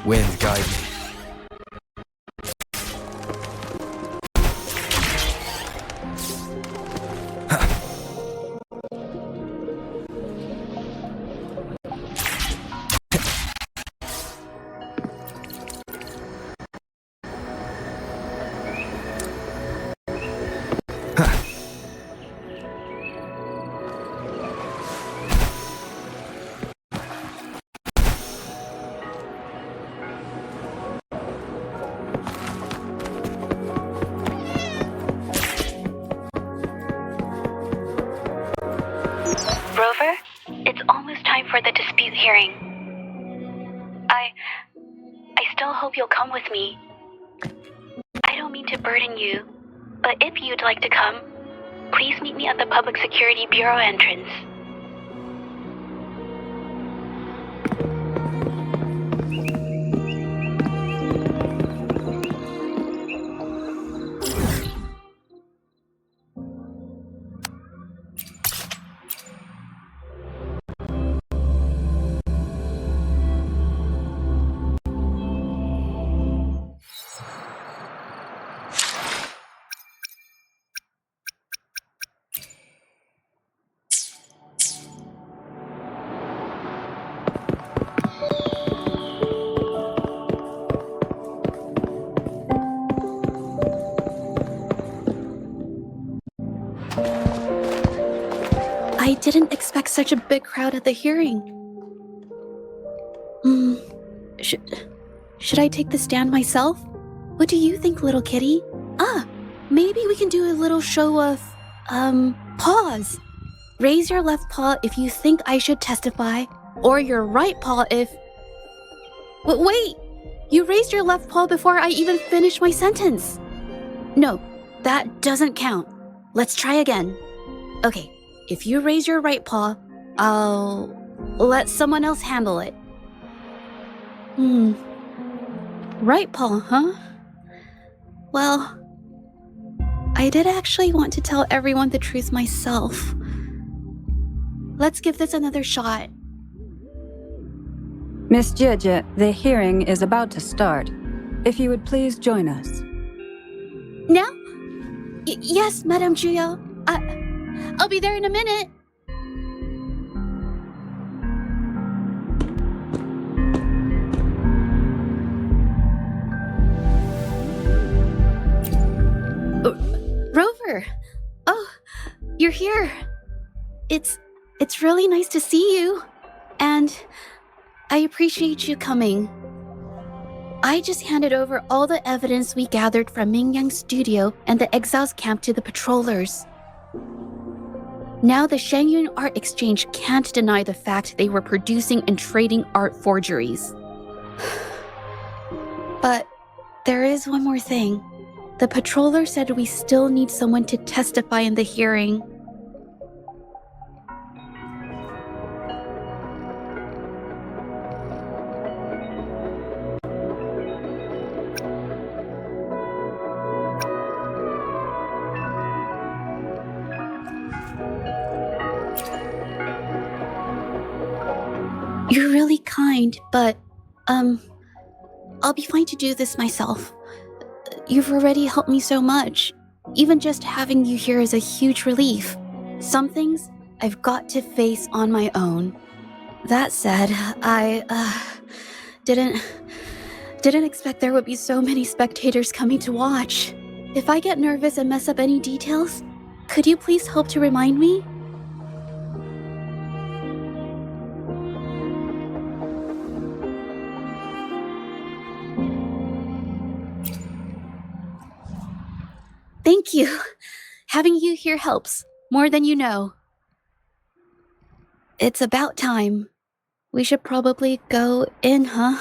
Wind guide me. Rover, it's almost time for the dispute hearing. I still hope you'll come with me. I don't mean to burden you, but if you'd like to come, please meet me at the Public Security Bureau entrance. I didn't expect such a big crowd at the hearing. Should I take the stand myself? What do you think, little kitty? Maybe we can do a little show of, paws. Raise your left paw if you think I should testify, or your right paw if... Wait! You raised your left paw before I even finished my sentence. No, that doesn't count. Let's try again. Okay, if you raise your right paw, I'll let someone else handle it. Right paw, huh? Well, I did actually want to tell everyone the truth myself. Let's give this another shot. Miss Zhezhi, the hearing is about to start. If you would please join us. Now? Yes, Madame Juya. I'll be there in a minute. Rover! Oh, you're here. It's really nice to see you. And I appreciate you coming. I just handed over all the evidence we gathered from Mingyang's studio and the exiles camp to the patrollers. Now the Shangyun Art Exchange can't deny the fact they were producing and trading art forgeries. But there is one more thing. The patroller said we still need someone to testify in the hearing. You're really kind, but I'll be fine to do this myself. You've already helped me so much. Even just having you here is a huge relief. Some things I've got to face on my own. That said, I didn't expect there would be so many spectators coming to watch. If I get nervous and mess up any details, could you please help to remind me? Thank you. Having you here helps, more than you know. It's about time. We should probably go in, huh?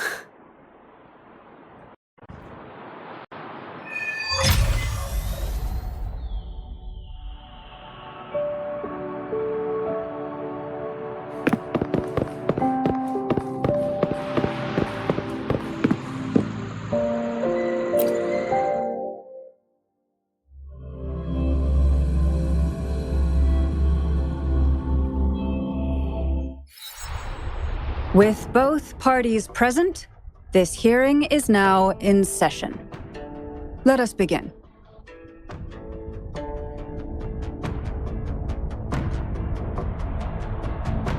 With both parties present, this hearing is now in session. Let us begin.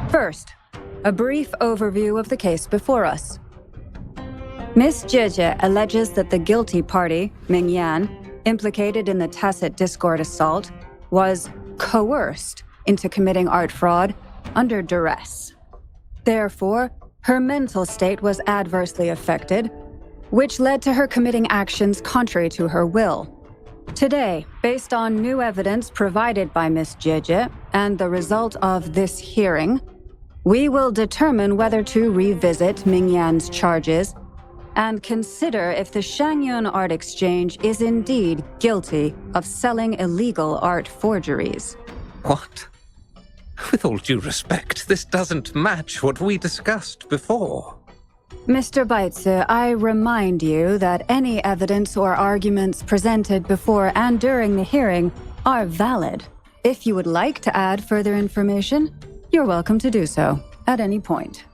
First, a brief overview of the case before us. Miss Zhezhi alleges that the guilty party, Ming Yan, implicated in the tacit discord assault, was coerced into committing art fraud under duress. Therefore, her mental state was adversely affected, which led to her committing actions contrary to her will. Today, based on new evidence provided by Miss Zhezhi and the result of this hearing, we will determine whether to revisit Ming Yan's charges and consider if the Shangyun Art Exchange is indeed guilty of selling illegal art forgeries. What? With all due respect, this doesn't match what we discussed before. Mr. Baitsu, I remind you that any evidence or arguments presented before and during the hearing are valid. If you would like to add further information, you're welcome to do so at any point.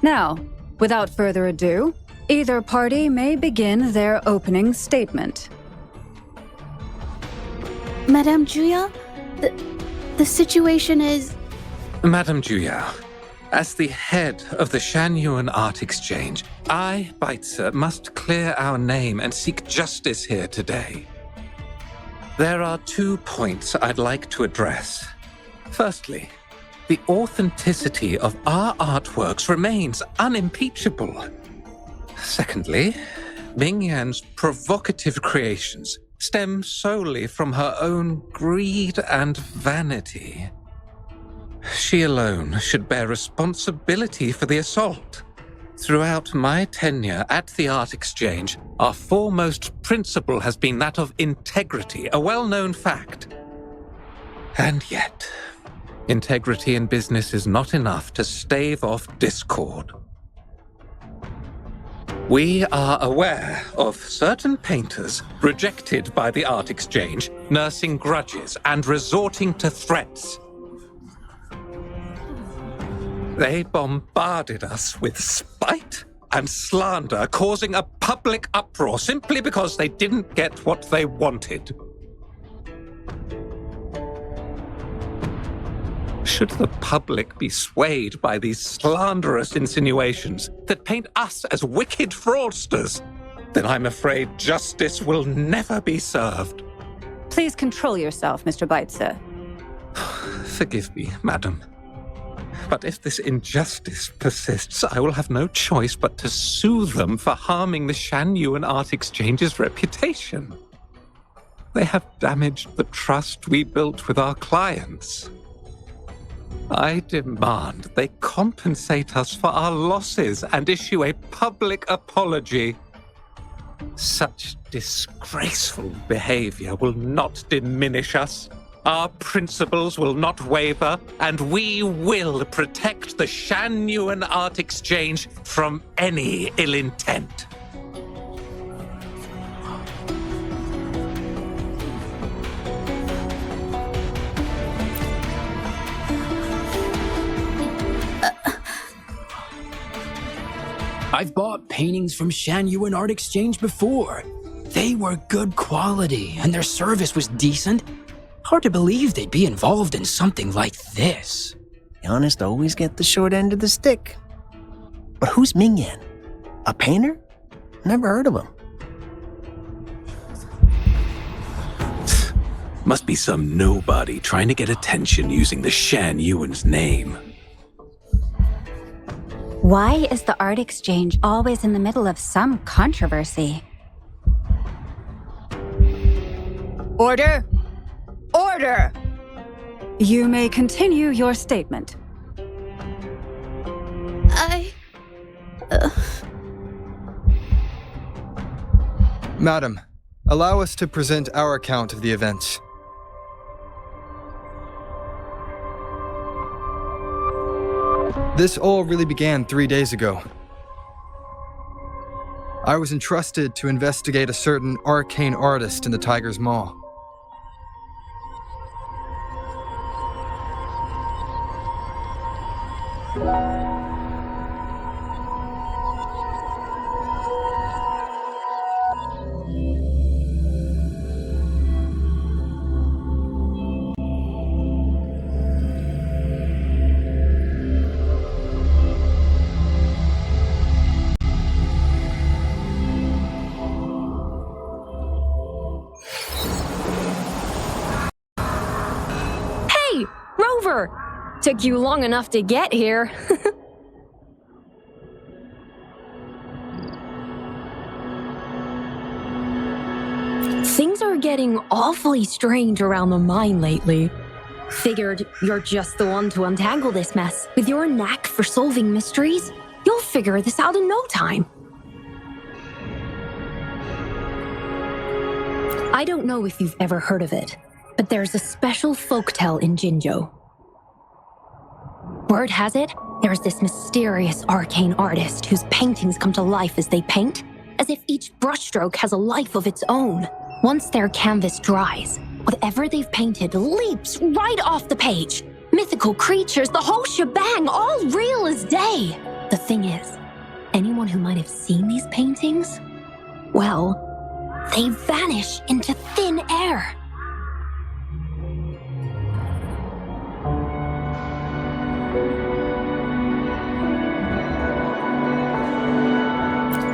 Now, without further ado, either party may begin their opening statement. Madame Juya, the situation is... Madame Juyao, as the head of the Shanyuan Art Exchange, I, Baitsu, must clear our name and seek justice here today. There are 2 points I'd like to address. Firstly, the authenticity of our artworks remains unimpeachable. Secondly, Ming Yan's provocative creations stem solely from her own greed and vanity. She alone should bear responsibility for the assault. Throughout my tenure at the Art Exchange, our foremost principle has been that of integrity, a well-known fact. And yet, integrity in business is not enough to stave off discord. We are aware of certain painters rejected by the Art Exchange, nursing grudges and resorting to threats. They bombarded us with spite and slander, causing a public uproar simply because they didn't get what they wanted. Should the public be swayed by these slanderous insinuations that paint us as wicked fraudsters, then I'm afraid justice will never be served. Please control yourself, Mr. Baitsu. Forgive me, madam. But if this injustice persists, I will have no choice but to sue them for harming the Shanyuan Art Exchange's reputation. They have damaged the trust we built with our clients. I demand they compensate us for our losses and issue a public apology. Such disgraceful behavior will not diminish us. Our principles will not waver, and we will protect the Shanyuan Art Exchange from any ill intent. I've bought paintings from Shanyuan Art Exchange before. They were good quality, and their service was decent. Hard to believe they'd be involved in something like this. The honest always get the short end of the stick. But who's Mingyan? A painter? Never heard of him. Must be some nobody trying to get attention using the Shan Yuan's name. Why is the art exchange always in the middle of some controversy? Order! Order! You may continue your statement. Madam, allow us to present our account of the events. This all really began 3 days ago. I was entrusted to investigate a certain arcane artist in the Tiger's Maw. Took you long enough to get here. Things are getting awfully strange around the mine lately. Figured you're just the one to untangle this mess. With your knack for solving mysteries, you'll figure this out in no time. I don't know if you've ever heard of it, but there's a special folktale in Jinzhou. Word has it, there's this mysterious arcane artist whose paintings come to life as they paint, as if each brushstroke has a life of its own. Once their canvas dries, whatever they've painted leaps right off the page. Mythical creatures, the whole shebang, all real as day. The thing is, anyone who might have seen these paintings, well, they vanish into thin air.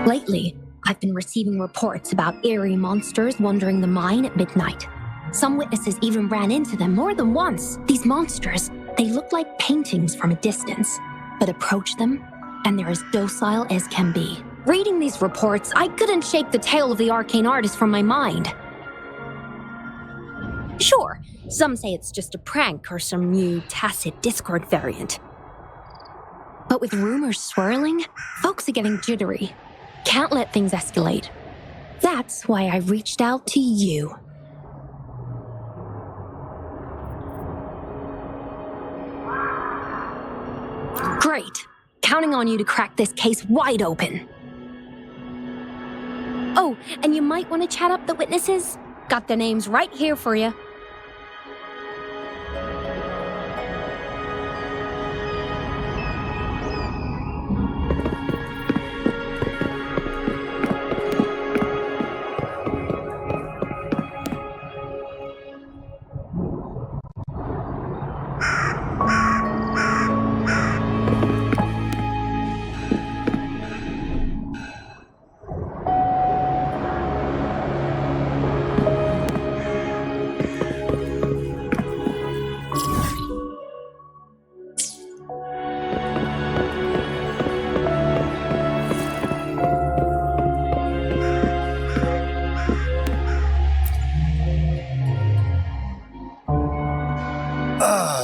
Lately, I've been receiving reports about eerie monsters wandering the mine at midnight. Some witnesses even ran into them more than once. These monsters, they look like paintings from a distance, but approach them, and they're as docile as can be. Reading these reports, I couldn't shake the tale of the arcane artist from my mind. Sure, some say it's just a prank or some new tacit Discord variant. But with rumors swirling, folks are getting jittery. Can't let things escalate. That's why I reached out to you. Great. Counting on you to crack this case wide open. Oh, and you might want to chat up the witnesses. Got their names right here for you.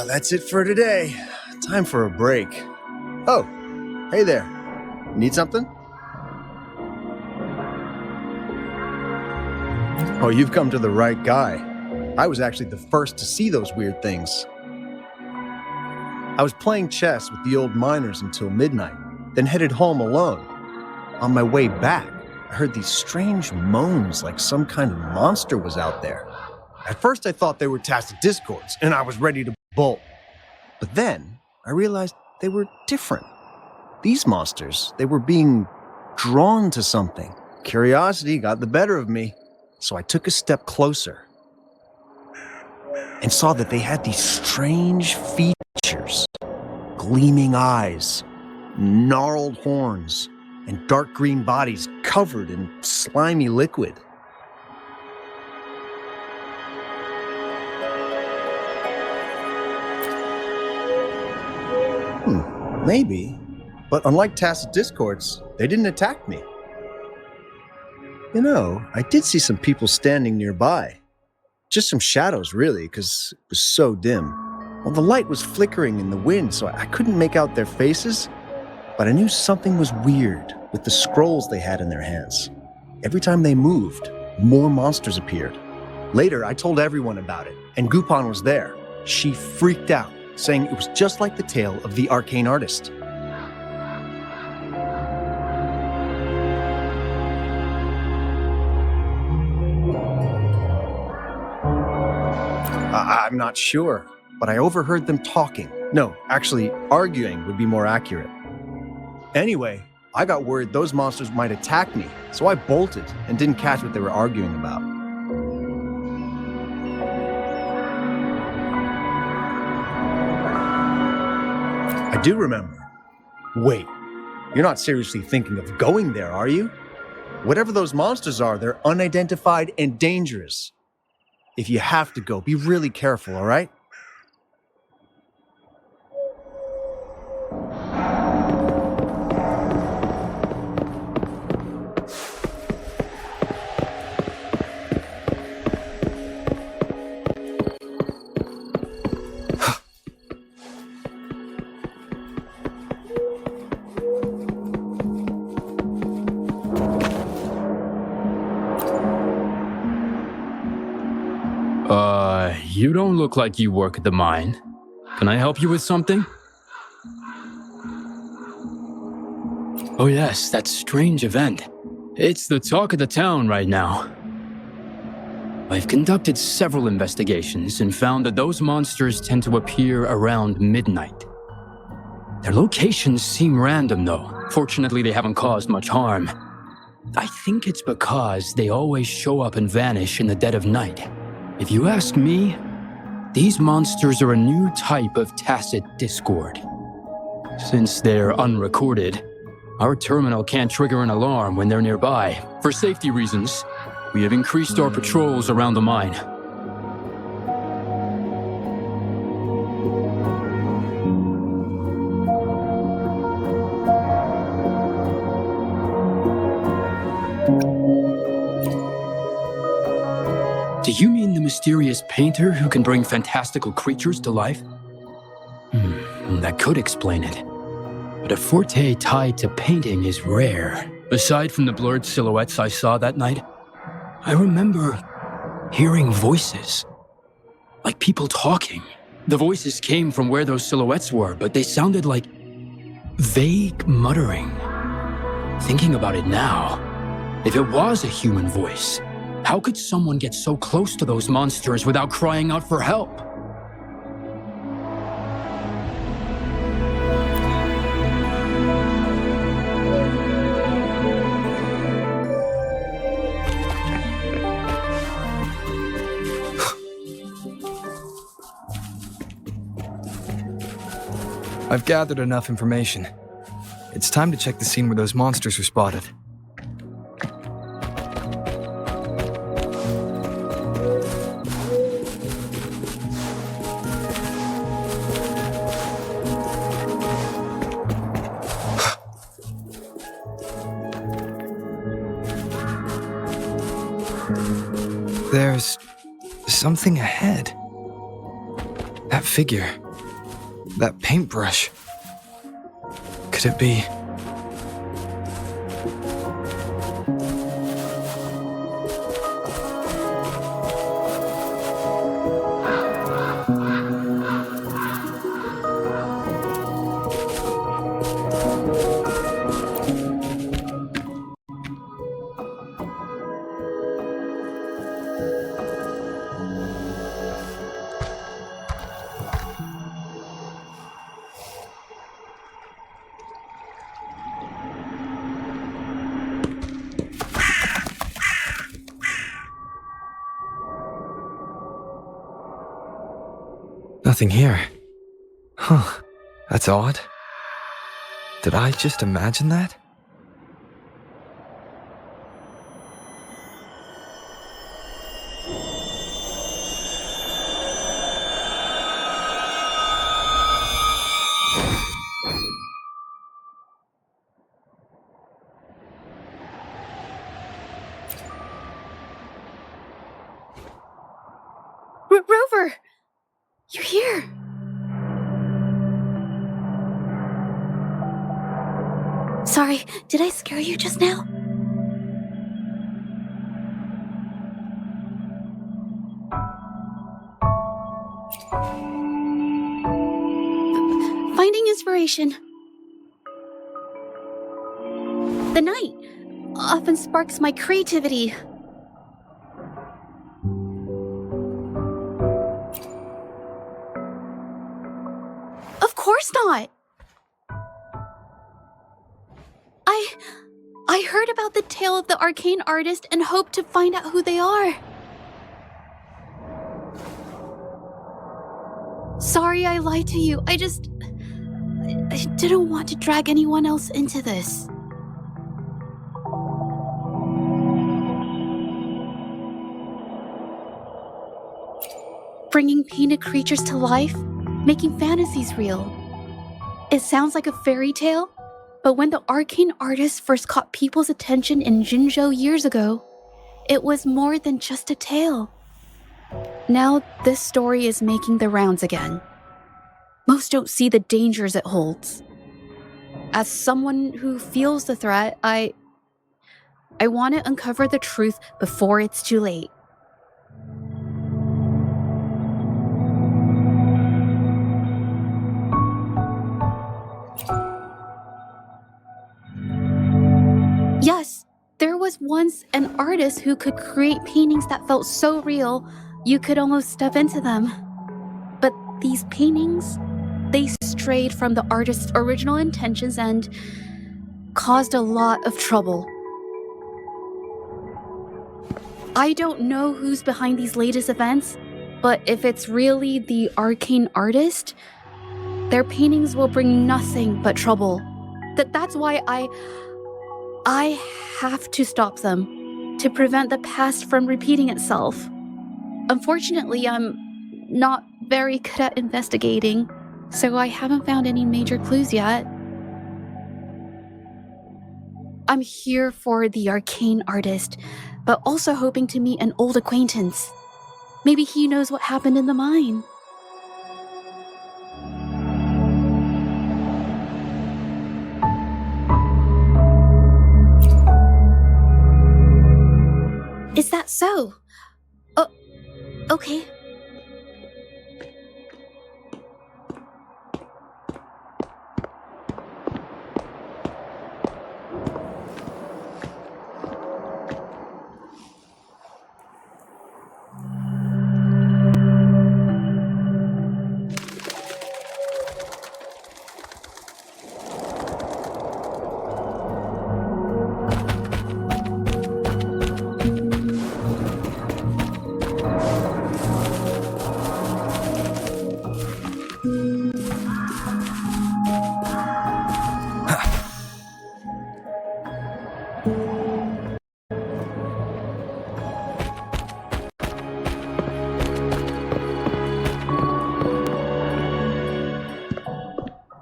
That's it for today. Time for a break. Oh, hey there. Need something? Oh, you've come to the right guy. I was actually the first to see those weird things. I was playing chess with the old miners until midnight, then headed home alone. On my way back, I heard these strange moans like some kind of monster was out there. At first I thought they were tacit discords, and I was ready to bolt. But then I realized they were different. These monsters, they were being drawn to something. Curiosity got the better of me, so I took a step closer and saw that they had these strange features. Gleaming eyes, gnarled horns, and dark green bodies covered in slimy liquid. Maybe. But unlike tacit discords, they didn't attack me. You know, I did see some people standing nearby. Just some shadows, really, because it was so dim. Well, the light was flickering in the wind, so I couldn't make out their faces. But I knew something was weird with the scrolls they had in their hands. Every time they moved, more monsters appeared. Later, I told everyone about it, and Gupan was there. She freaked out, saying it was just like the tale of the arcane artist. I'm not sure, but I overheard them talking. No, actually, arguing would be more accurate. Anyway, I got worried those monsters might attack me, so I bolted and didn't catch what they were arguing about. I do remember. Wait, you're not seriously thinking of going there, are you? Whatever those monsters are, they're unidentified and dangerous. If you have to go, be really careful, all right? You don't look like you work at the mine. Can I help you with something? Oh yes, that strange event. It's the talk of the town right now. I've conducted several investigations and found that those monsters tend to appear around midnight. Their locations seem random though. Fortunately, they haven't caused much harm. I think it's because they always show up and vanish in the dead of night. If you ask me, these monsters are a new type of tacit discord. Since they're unrecorded, our terminal can't trigger an alarm when they're nearby. For safety reasons, we have increased our patrols around the mine. Do you mean the mysterious painter who can bring fantastical creatures to life? That could explain it. But a forte tied to painting is rare. Aside from the blurred silhouettes I saw that night, I remember hearing voices. Like people talking. The voices came from where those silhouettes were, but they sounded like vague muttering. Thinking about it now, if it was a human voice, how could someone get so close to those monsters without crying out for help? I've gathered enough information. It's time to check the scene where those monsters were spotted. There's something ahead. That figure. That paintbrush. Could it be? Nothing here. Huh. That's odd. Did I just imagine that? Rover! You're here! Sorry, did I scare you just now? Finding inspiration. The night often sparks my creativity. Of course not! I heard about the tale of the arcane artist and hoped to find out who they are. Sorry I lied to you. I didn't want to drag anyone else into this. Bringing painted creatures to life, making fantasies real. It sounds like a fairy tale, but when the arcane artist first caught people's attention in Jinzhou years ago, it was more than just a tale. Now this story is making the rounds again. Most don't see the dangers it holds. As someone who feels the threat, I want to uncover the truth before it's too late. Yes, there was once an artist who could create paintings that felt so real, you could almost step into them. But these paintings, they strayed from the artist's original intentions and caused a lot of trouble. I don't know who's behind these latest events, but if it's really the arcane artist, their paintings will bring nothing but trouble. That's why I have to stop them, to prevent the past from repeating itself. Unfortunately, I'm not very good at investigating, so I haven't found any major clues yet. I'm here for the arcane artist, but also hoping to meet an old acquaintance. Maybe he knows what happened in the mine. Is that so? Oh, okay.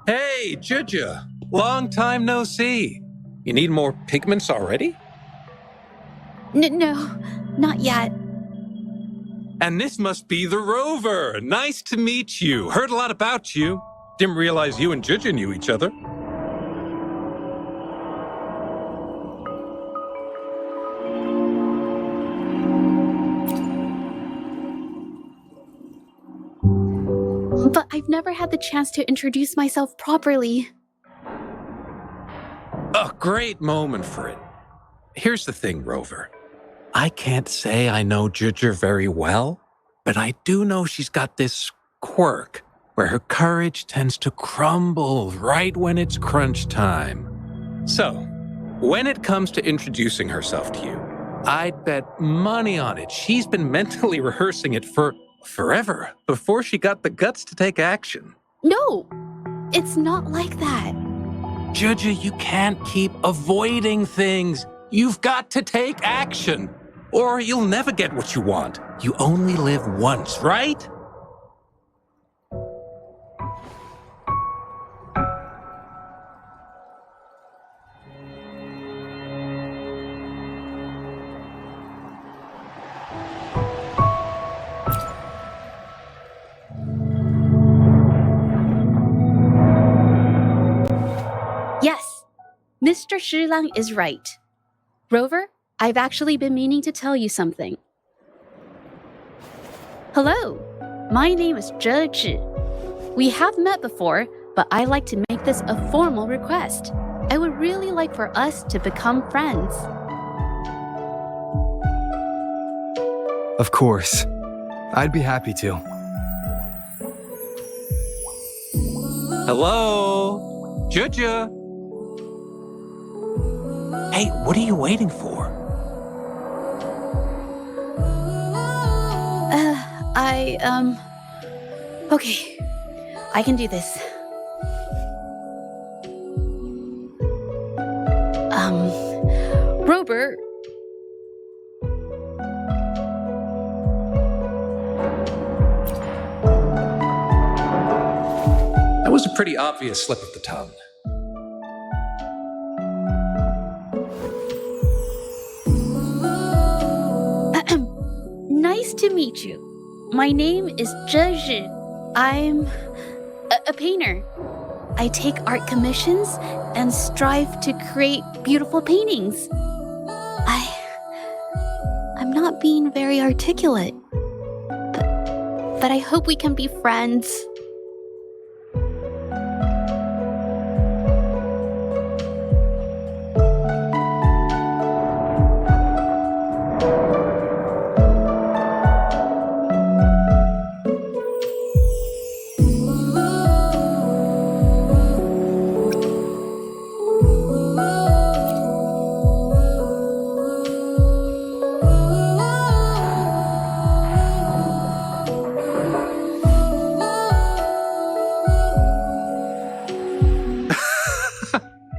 Hey, Zhezhi! Long time no see. You need more pigments already? No, not yet. And this must be the Rover. Nice to meet you. Heard a lot about you. Didn't realize you and Zhezhi knew each other. But I've never had the chance to introduce myself properly. A great moment for it. Here's the thing, Rover. I can't say I know Zhezhi very well, but I do know she's got this quirk where her courage tends to crumble right when it's crunch time. So, when it comes to introducing herself to you, I'd bet money on it she's been mentally rehearsing it for forever before she got the guts to take action. No, it's not like that. Zhezhi, you can't keep avoiding things. You've got to take action, or you'll never get what you want. You only live once, right? Yes, Mr. Shilang is right. Rover, I've actually been meaning to tell you something. Hello, my name is Zhezhi. We have met before, but I like to make this a formal request. I would really like for us to become friends. Of course. I'd be happy to. Hello? Zhezhi? Hey, what are you waiting for? Okay, I can do this. Rover, That was a pretty obvious slip of the tongue. nice to meet you. My name is Zhezhi. I'm a painter. I take art commissions and strive to create beautiful paintings. I'm not being very articulate, but I hope we can be friends.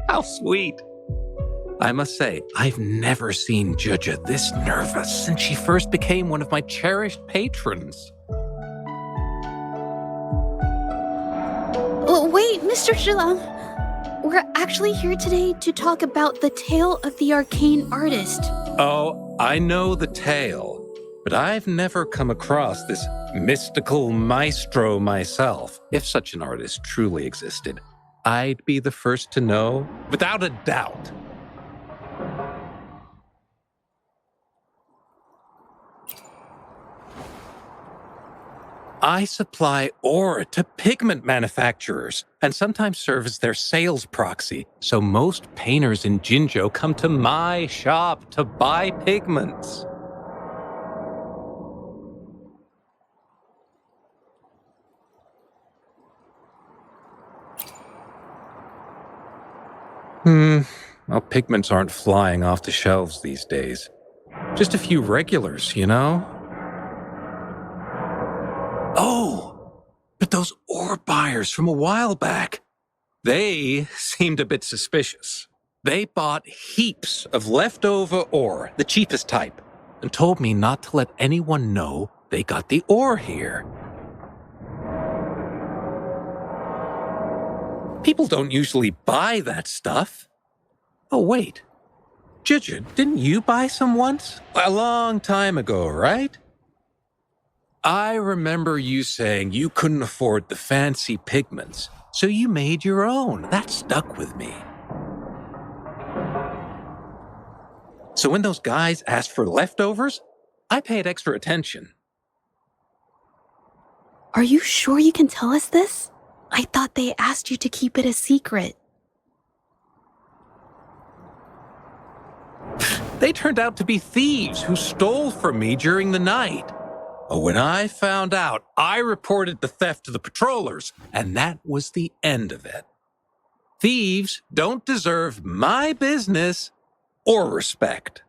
How sweet. I must say, I've never seen Zhezhi this nervous since she first became one of my cherished patrons. Oh, wait, Mr. Shilang. We're actually here today to talk about the tale of the arcane artist. Oh, I know the tale, but I've never come across this mystical maestro myself. If such an artist truly existed, I'd be the first to know, without a doubt. I supply ore to pigment manufacturers and sometimes serve as their sales proxy, so most painters in Jinzhou come to my shop to buy pigments. Well, pigments aren't flying off the shelves these days. Just a few regulars, you know? Oh, but those ore buyers from a while back, they seemed a bit suspicious. They bought heaps of leftover ore, the cheapest type, and told me not to let anyone know they got the ore here. People don't usually buy that stuff. Oh, wait. Zhezhi, didn't you buy some once? A long time ago, right? I remember you saying you couldn't afford the fancy pigments, so you made your own. That stuck with me. So when those guys asked for leftovers, I paid extra attention. Are you sure you can tell us this? I thought they asked you to keep it a secret. They turned out to be thieves who stole from me during the night. When I found out, I reported the theft to the patrollers, and that was the end of it. Thieves don't deserve my business or respect.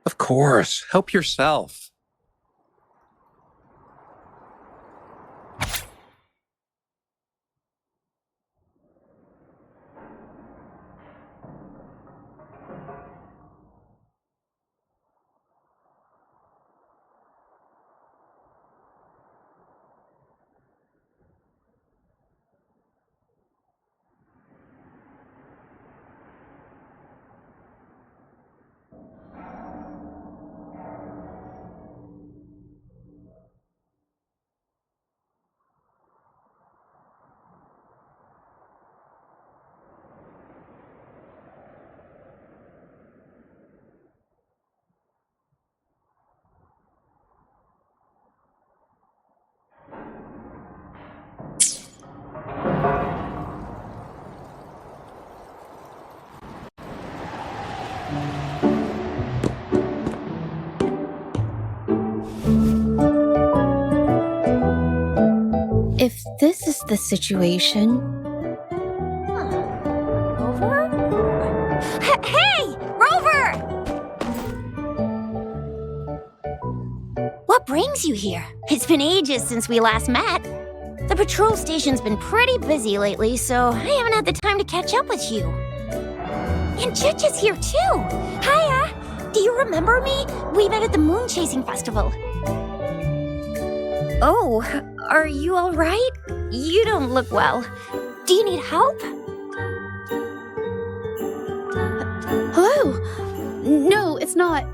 Of course, help yourself. If this is the situation... Rover? Hey! Rover! What brings you here? It's been ages since we last met. The patrol station's been pretty busy lately, so I haven't had the time to catch up with you. And Zhezhi's here too! Hiya! Do you remember me? We met at the moon chasing festival. Oh, are you alright? You don't look well. Do you need help? Hello? No, it's not.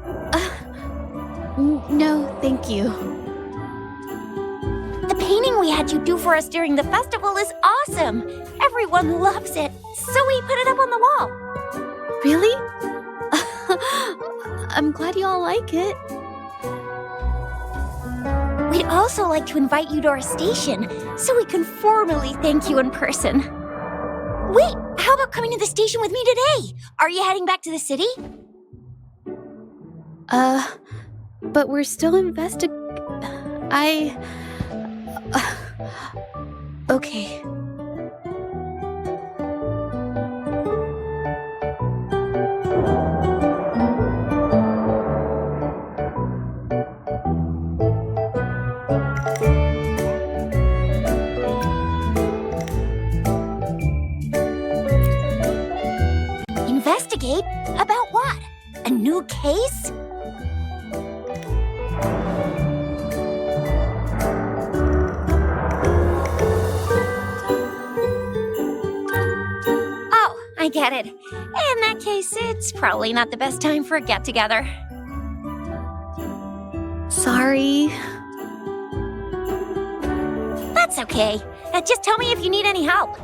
No, thank you. The painting we had you do for us during the festival is awesome! Everyone loves it, so we put it up on the wall. Really? I'm glad you all like it. We'd also like to invite you to our station, so we can formally thank you in person. Wait, how about coming to the station with me today? Are you heading back to the city? But we're still okay. Investigate? About what? A new case? Oh, I get it. In that case, it's probably not the best time for a get-together. Sorry. That's okay. Just tell me if you need any help.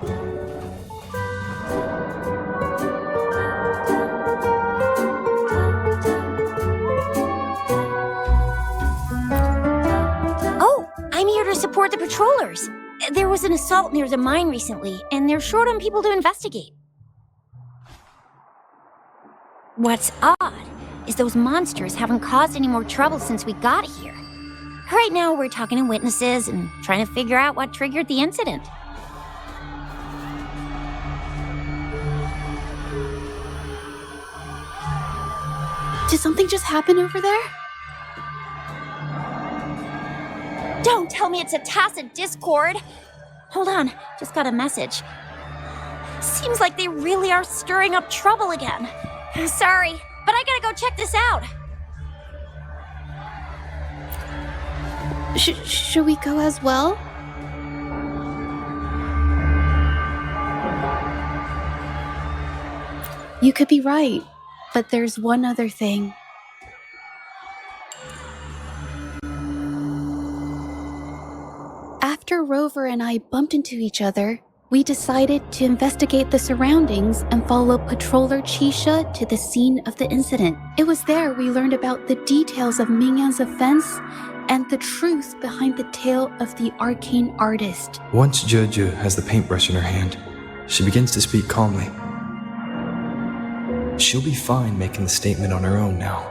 I'm here to support the patrollers. There was an assault near the mine recently, and they're short on people to investigate. What's odd is those monsters haven't caused any more trouble since we got here. Right now, we're talking to witnesses and trying to figure out what triggered the incident. Did something just happen over there? Don't tell me it's a tacit discord. Hold on, just got a message. Seems like they really are stirring up trouble again. Sorry, but I gotta go check this out. Should we go as well? You could be right, but there's one other thing. After Rover and I bumped into each other, we decided to investigate the surroundings and follow Patroller Chisha to the scene of the incident. It was there we learned about the details of Mingyan's offense and the truth behind the tale of the arcane artist. Once Zhezhi has the paintbrush in her hand, she begins to speak calmly. She'll be fine making the statement on her own now.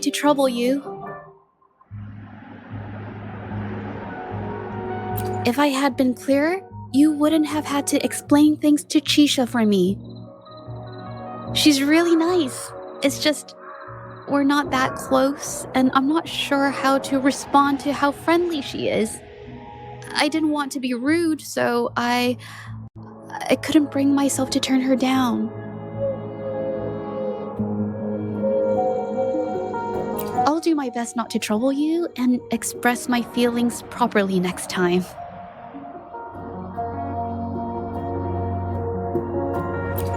to trouble you. If I had been clearer, you wouldn't have had to explain things to Chisha for me. She's really nice. It's just, we're not that close, and I'm not sure how to respond to how friendly she is. I didn't want to be rude, so I couldn't bring myself to turn her down. I'll do my best not to trouble you and express my feelings properly next time.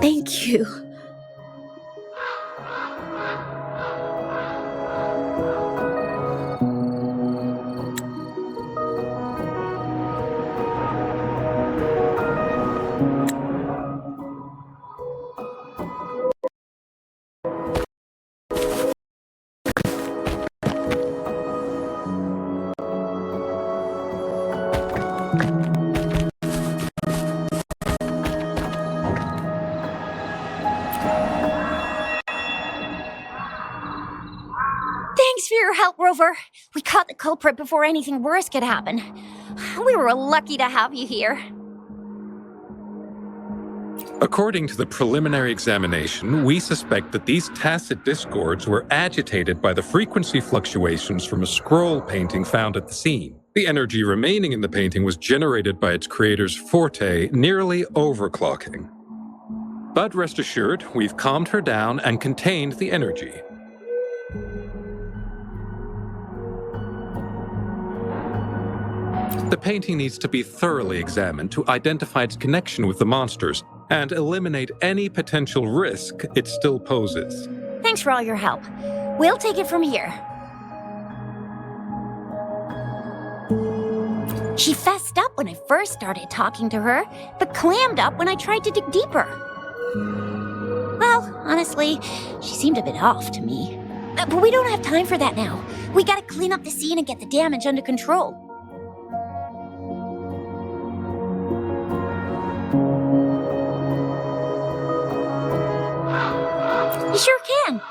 Thank you. Thanks for your help, Rover. We caught the culprit before anything worse could happen. We were lucky to have you here. According to the preliminary examination, we suspect that these tacit discords were agitated by the frequency fluctuations from a scroll painting found at the scene. The energy remaining in the painting was generated by its creator's forte, nearly overclocking. But rest assured, we've calmed her down and contained the energy. The painting needs to be thoroughly examined to identify its connection with the monsters and eliminate any potential risk it still poses. Thanks for all your help. We'll take it from here. She fessed up when I first started talking to her, but clammed up when I tried to dig deeper. Well, honestly, she seemed a bit off to me. But we don't have time for that now. We gotta clean up the scene and get the damage under control. You sure can.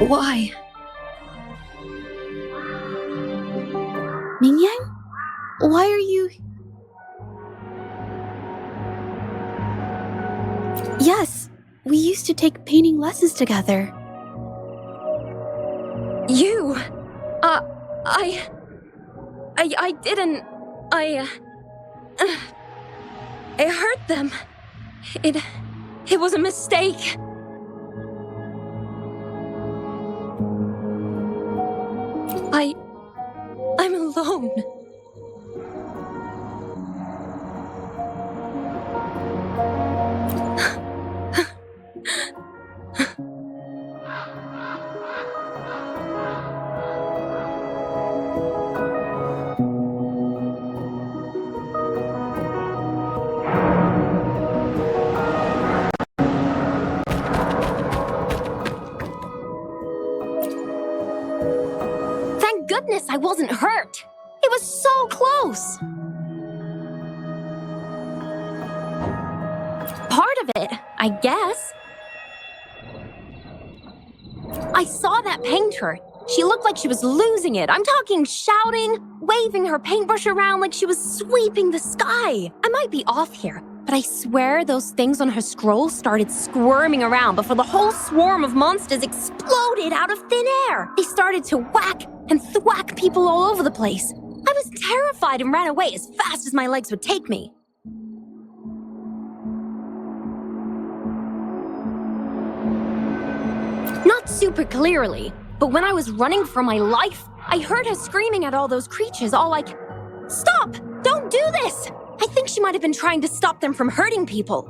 Why? Mingyang? Why are you... Yes, we used to take painting lessons together. You? I didn't... I hurt them. It was a mistake. I'm alone. Thank goodness I wasn't hurt. It was so close. Part of it, I guess. I saw that painter. She looked like she was losing it. I'm talking shouting, waving her paintbrush around like she was sweeping the sky. I might be off here, but I swear those things on her scroll started squirming around before the whole swarm of monsters exploded out of thin air. They started to whack and thwack people all over the place. I was terrified and ran away as fast as my legs would take me. Not super clearly, but when I was running for my life, I heard her screaming at all those creatures, all like, Stop! Don't do this! I think she might have been trying to stop them from hurting people.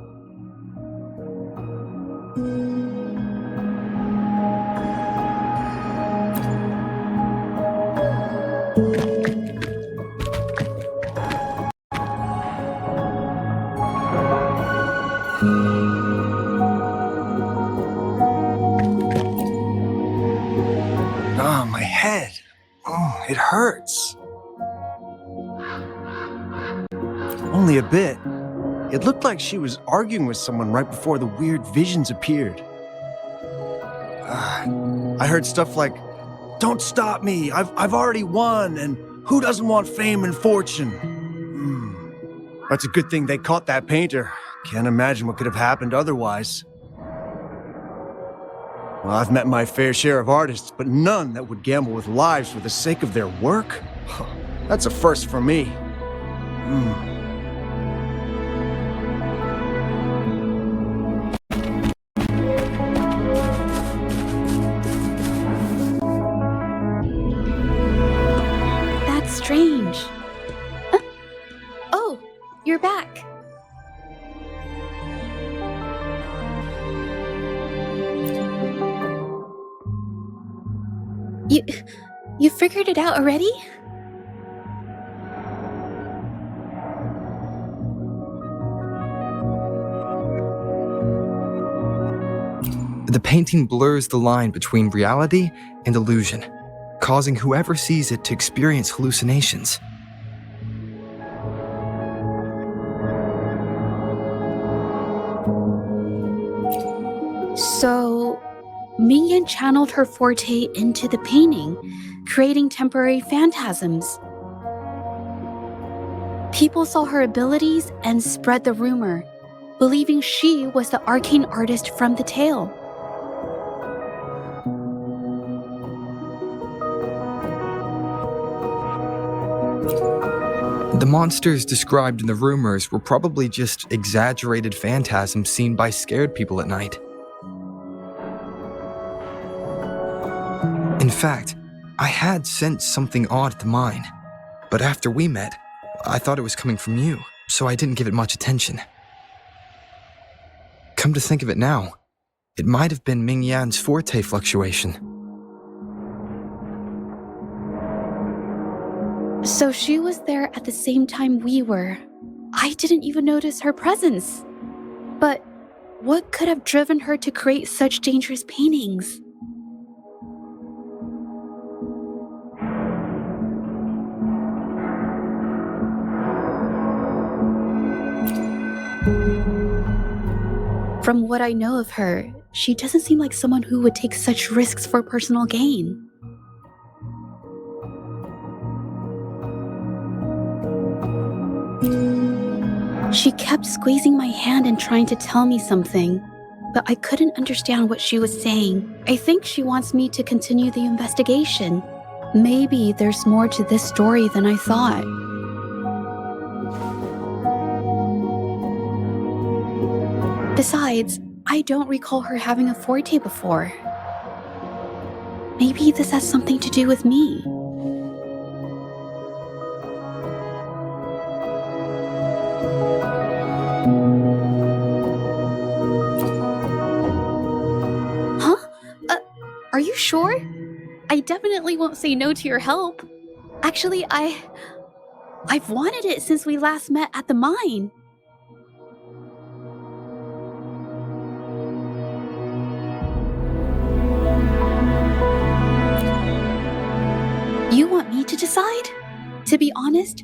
Ah, my head. Oh, it hurts. Only a bit. It looked like she was arguing with someone right before the weird visions appeared. I heard stuff like, "Don't stop me, I've already won," and "Who doesn't want fame and fortune?" That's a good thing they caught that painter. Can't imagine what could have happened otherwise. Well, I've met my fair share of artists, but none that would gamble with lives for the sake of their work? That's a first for me. That's strange. Huh? Oh, you're back. You figured it out already? The painting blurs the line between reality and illusion, causing whoever sees it to experience hallucinations. So, Mingyan channeled her forte into the painting, creating temporary phantasms. People saw her abilities and spread the rumor, believing she was the arcane artist from the tale. The monsters described in the rumors were probably just exaggerated phantasms seen by scared people at night. In fact, I had sensed something odd at the mine, but after we met, I thought it was coming from you, so I didn't give it much attention. Come to think of it now, it might have been Mingyan's forte fluctuation. So she was there at the same time we were. I didn't even notice her presence. But what could have driven her to create such dangerous paintings? From what I know of her, she doesn't seem like someone who would take such risks for personal gain. She kept squeezing my hand and trying to tell me something, but I couldn't understand what she was saying. I think she wants me to continue the investigation. Maybe there's more to this story than I thought. Besides, I don't recall her having a forte before. Maybe this has something to do with me. Are you sure? I definitely won't say no to your help. Actually, I've wanted it since we last met at the mine. You want me to decide? To be honest,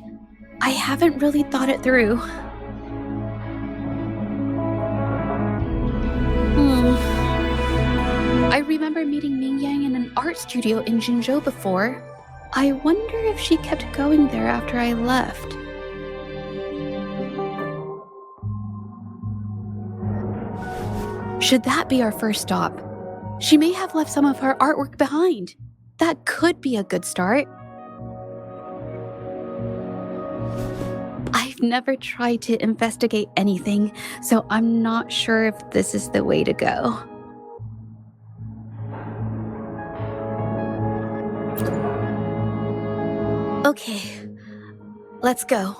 I haven't really thought it through. I remember meeting Mingyang in an art studio in Jinzhou before. I wonder if she kept going there after I left. Should that be our first stop? She may have left some of her artwork behind. That could be a good start. I've never tried to investigate anything, so I'm not sure if this is the way to go. Okay, Let's go.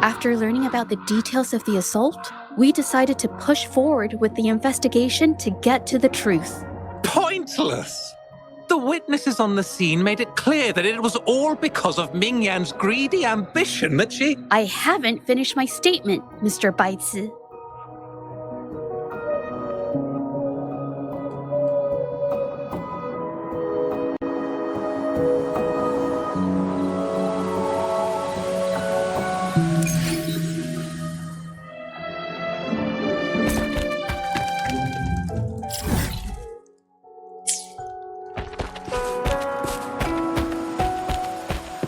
After learning about the details of the assault, we decided to push forward with the investigation to get to the truth. Pointless! The witnesses on the scene made it clear that it was all because of Ming Yan's greedy ambition that she... I haven't finished my statement, Mr. Baizi.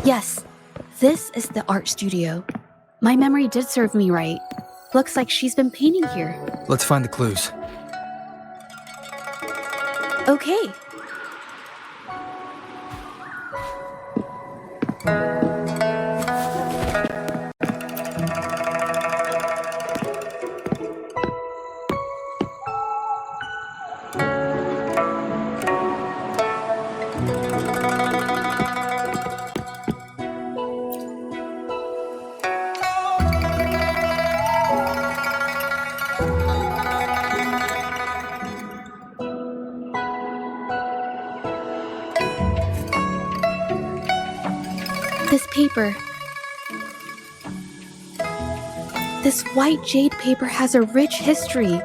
Yes, this is the art studio. My memory did serve me right. Looks like she's been painting here. Let's find the clues. Okay. This paper. This white jade paper has a rich history.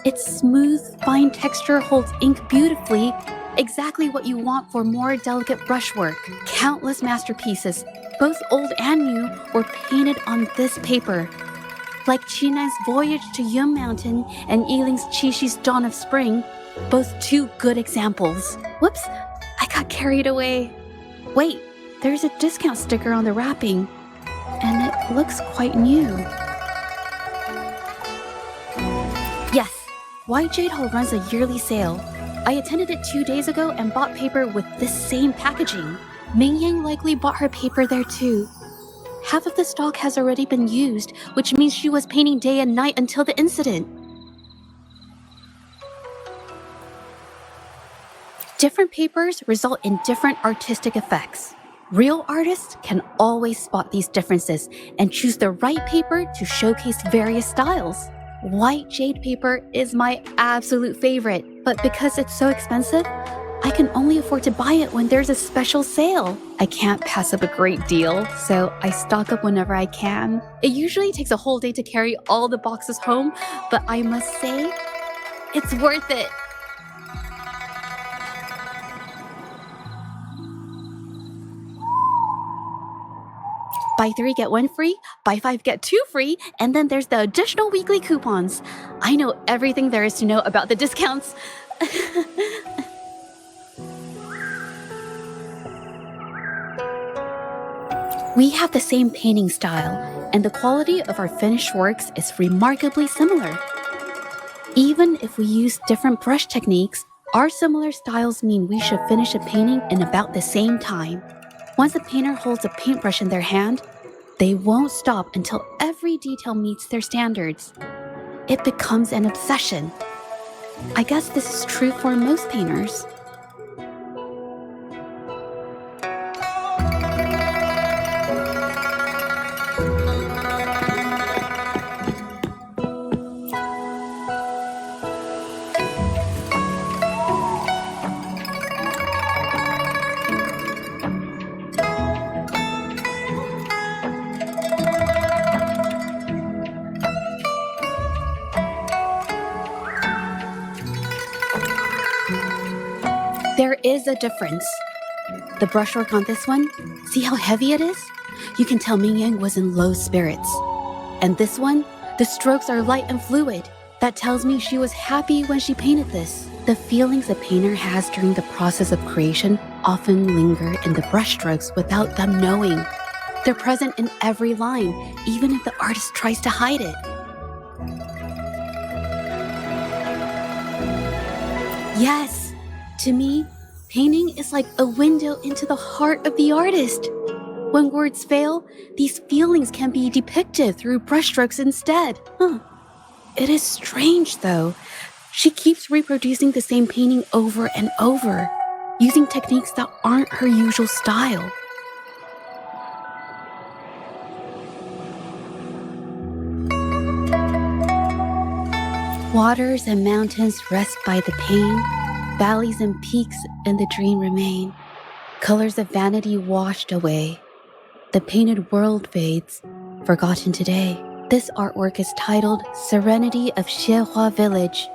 Its smooth, fine texture holds ink beautifully, exactly what you want for more delicate brushwork. Countless masterpieces, both old and new, were painted on this paper. Like Qinan's Voyage to Yun Mountain and Yiling's Qixu's Dawn of Spring, both two good examples. Whoops, I got carried away. Wait, there's a discount sticker on the wrapping, and it looks quite new. Yes, White Jade Hall runs a yearly sale. I attended it 2 days ago and bought paper with this same packaging. Ming Yang likely bought her paper there too. Half of the stock has already been used, which means she was painting day and night until the incident. Different papers result in different artistic effects. Real artists can always spot these differences and choose the right paper to showcase various styles. White jade paper is my absolute favorite, but because it's so expensive, I can only afford to buy it when there's a special sale. I can't pass up a great deal, so I stock up whenever I can. It usually takes a whole day to carry all the boxes home, but I must say, it's worth it. Buy 3, get 1 free, buy 5, get 2 free, and then there's the additional weekly coupons. I know everything there is to know about the discounts. We have the same painting style, and the quality of our finished works is remarkably similar. Even if we use different brush techniques, our similar styles mean we should finish a painting in about the same time. Once a painter holds a paintbrush in their hand, they won't stop until every detail meets their standards. It becomes an obsession. I guess this is true for most painters. There is a difference. The brushwork on this one, see how heavy it is? You can tell Ming Yang was in low spirits. And this one, the strokes are light and fluid. That tells me she was happy when she painted this. The feelings a painter has during the process of creation often linger in the brushstrokes without them knowing. They're present in every line, even if the artist tries to hide it. Yes! To me, painting is like a window into the heart of the artist. When words fail, these feelings can be depicted through brushstrokes instead. It is strange, though. She keeps reproducing the same painting over and over. using techniques that aren't her usual style. Waters and mountains rest by the pain, valleys and peaks in the dream remain. Colors of vanity washed away. The painted world fades, forgotten today. This artwork is titled Serenity of Xiehua Village.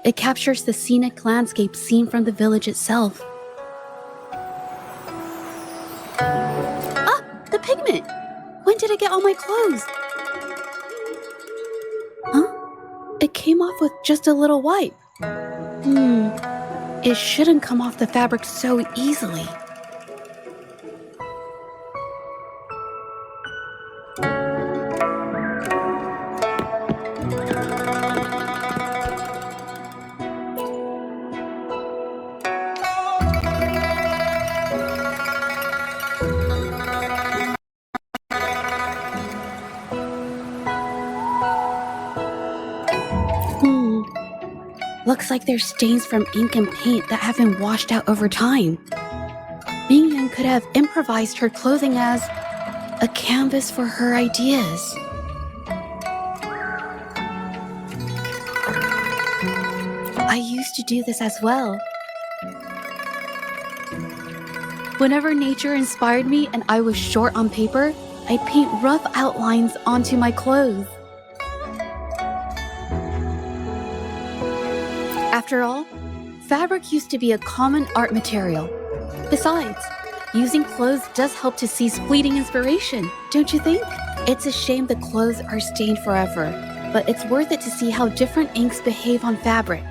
It captures the scenic landscape seen from the village itself. Ah, the pigment! When did it get on my clothes? Huh? It came off with just a little wipe. It shouldn't come off the fabric so easily. Looks like there's stains from ink and paint that have been washed out over time. Ming-Yan could have improvised her clothing as a canvas for her ideas. I used to do this as well. Whenever nature inspired me and I was short on paper, I'd paint rough outlines onto my clothes. After all, fabric used to be a common art material. Besides, using clothes does help to seize fleeting inspiration, don't you think? It's a shame the clothes are stained forever, but it's worth it to see how different inks behave on fabric.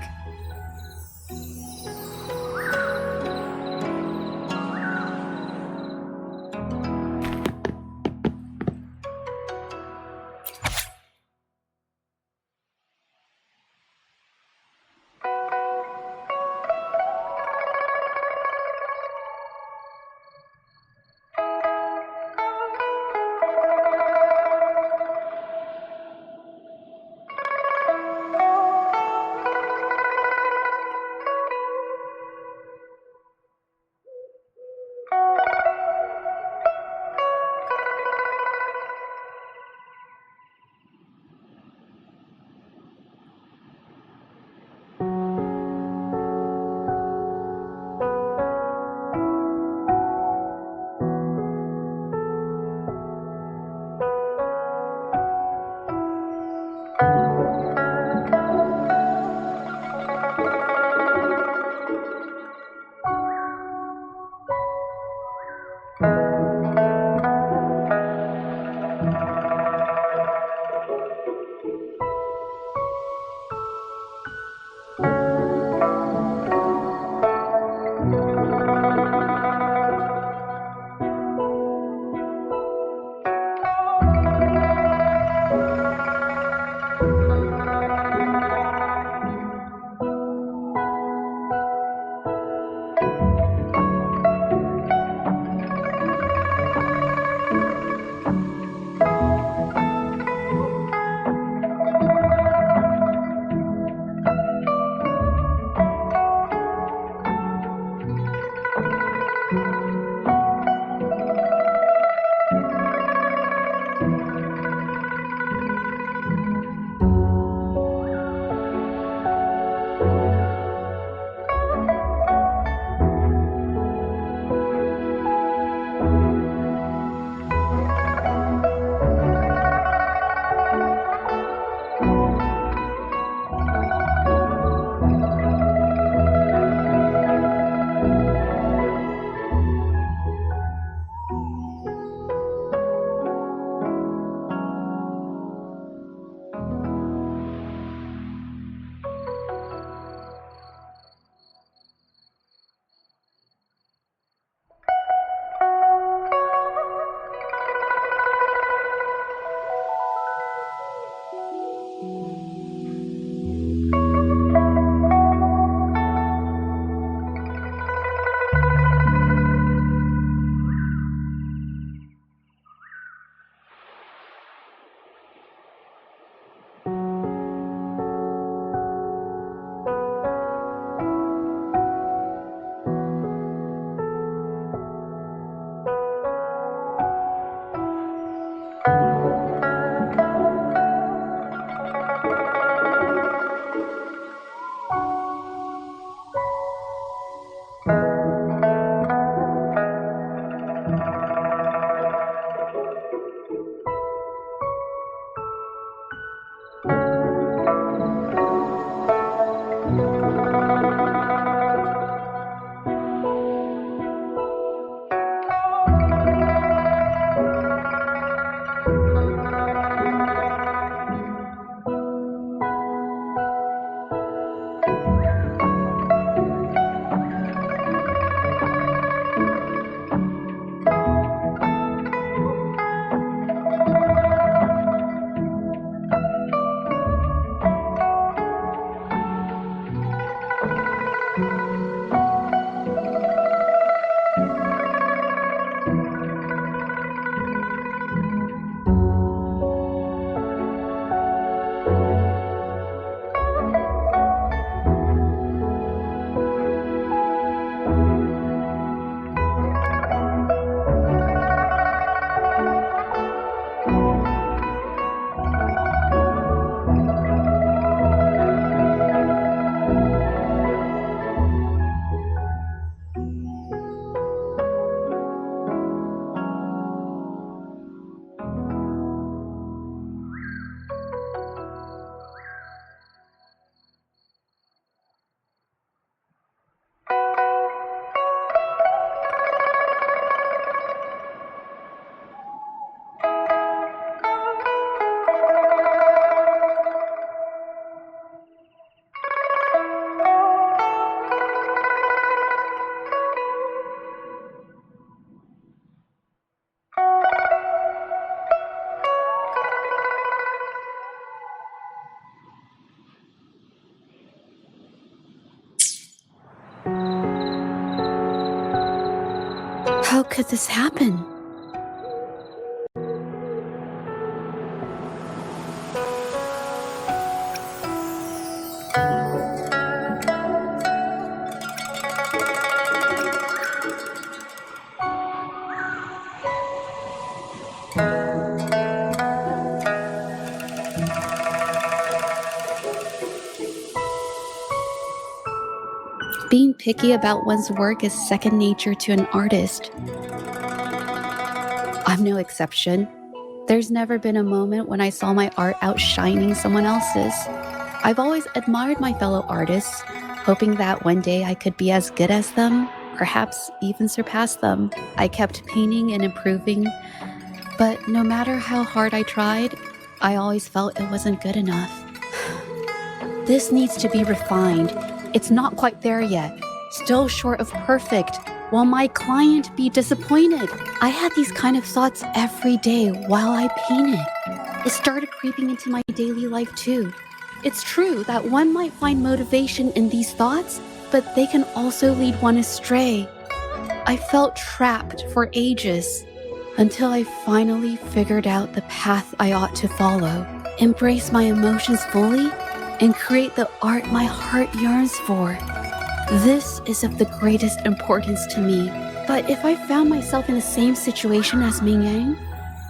How could this happen? Being picky about one's work is second nature to an artist. I'm no exception. There's never been a moment when I saw my art outshining someone else's. I've always admired my fellow artists, hoping that one day I could be as good as them, perhaps even surpass them. I kept painting and improving, but no matter how hard I tried, I always felt it wasn't good enough. This needs to be refined. It's not quite there yet. Still short of perfect. Will my client be disappointed? I had these kind of thoughts every day while I painted. It started creeping into my daily life too. It's true that one might find motivation in these thoughts, but they can also lead one astray. I felt trapped for ages until I finally figured out the path I ought to follow, embrace my emotions fully, and create the art my heart yearns for. This is of the greatest importance to me. But if I found myself in the same situation as Ming Yang,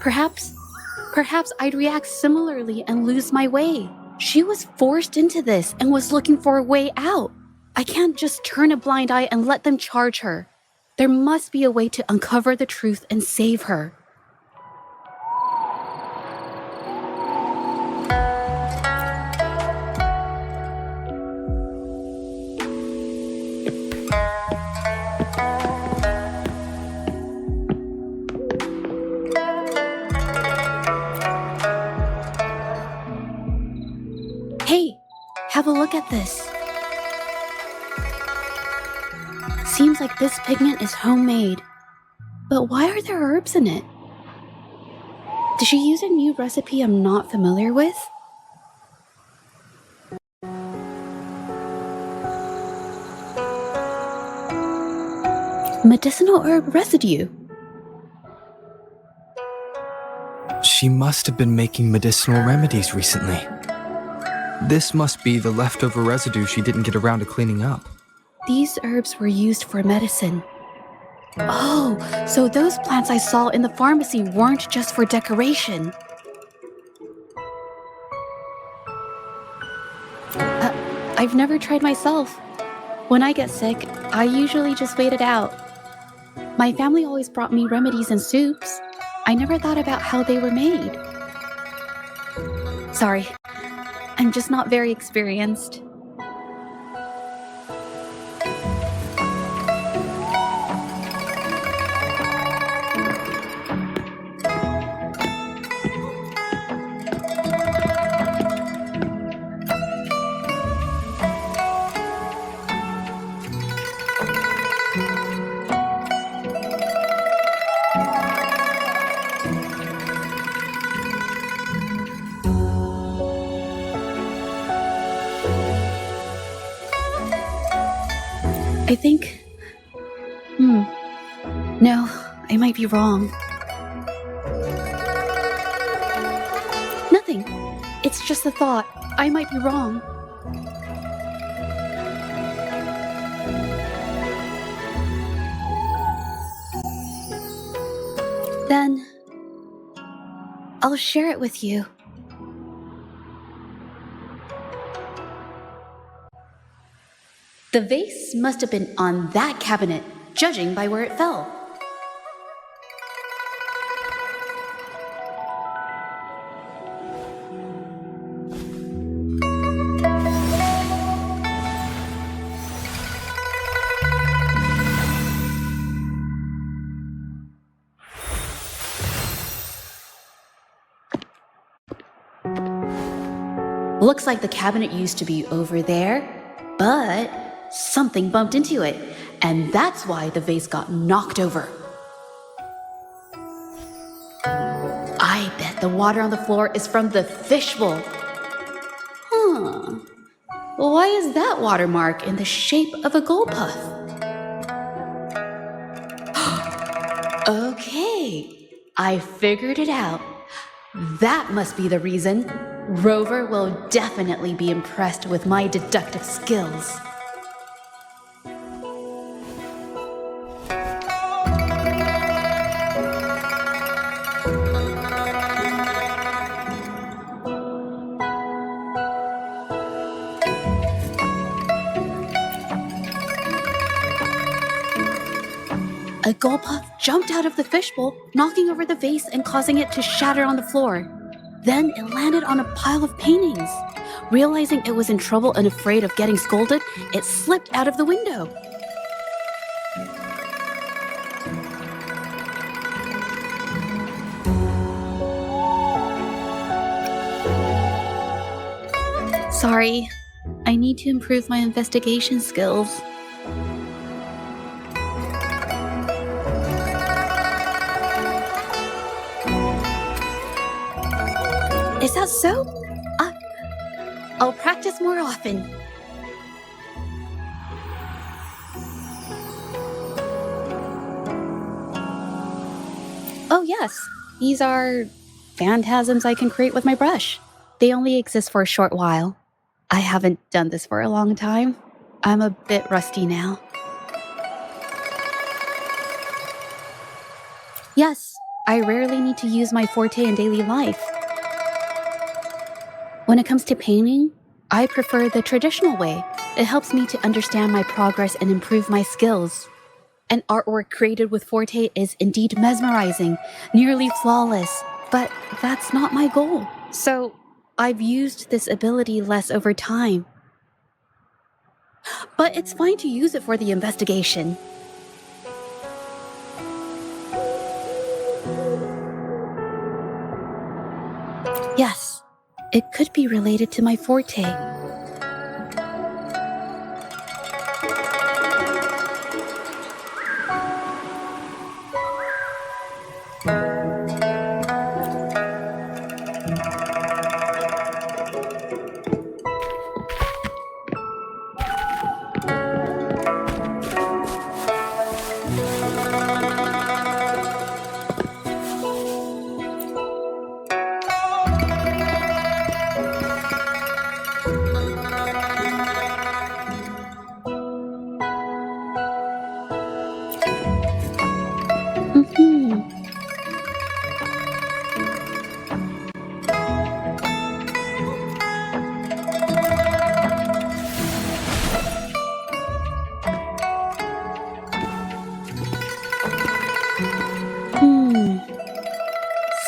perhaps I'd react similarly and lose my way. She was forced into this and was looking for a way out. I can't just turn a blind eye and let them charge her. There must be a way to uncover the truth and save her. Hey, have a look at this. Seems like this pigment is homemade. But why are there herbs in it? Did she use a new recipe I'm not familiar with? Medicinal herb residue. She must have been making medicinal remedies recently. This must be the leftover residue she didn't get around to cleaning up. These herbs were used for medicine. Oh, so those plants I saw in the pharmacy weren't just for decoration. I've never tried myself. When I get sick, I usually just wait it out. My family always brought me remedies and soups. I never thought about how they were made. Sorry, I'm just not very experienced. I think... No, I might be wrong. Nothing. It's just a thought. I might be wrong. Then... I'll share it with you. The vase must have been on that cabinet, judging by where it fell. Looks like the cabinet used to be over there, but something bumped into it, and that's why the vase got knocked over. I bet the water on the floor is from the fishbowl. Well, why is that watermark in the shape of a gold puff? Okay, I figured it out. That must be the reason. Rover will definitely be impressed with my deductive skills. A gold puff jumped out of the fishbowl, knocking over the vase and causing it to shatter on the floor. Then it landed on a pile of paintings. Realizing it was in trouble and afraid of getting scolded, it slipped out of the window. Sorry, I need to improve my investigation skills. Is that so? I'll practice more often. Oh yes, these are phantasms I can create with my brush. They only exist for a short while. I haven't done this for a long time. I'm a bit rusty now. Yes, I rarely need to use my forte in daily life. When it comes to painting, I prefer the traditional way. It helps me to understand my progress and improve my skills. An artwork created with forte is indeed mesmerizing, nearly flawless, but that's not my goal. So I've used this ability less over time. But it's fine to use it for the investigation. Yes, it could be related to my forte.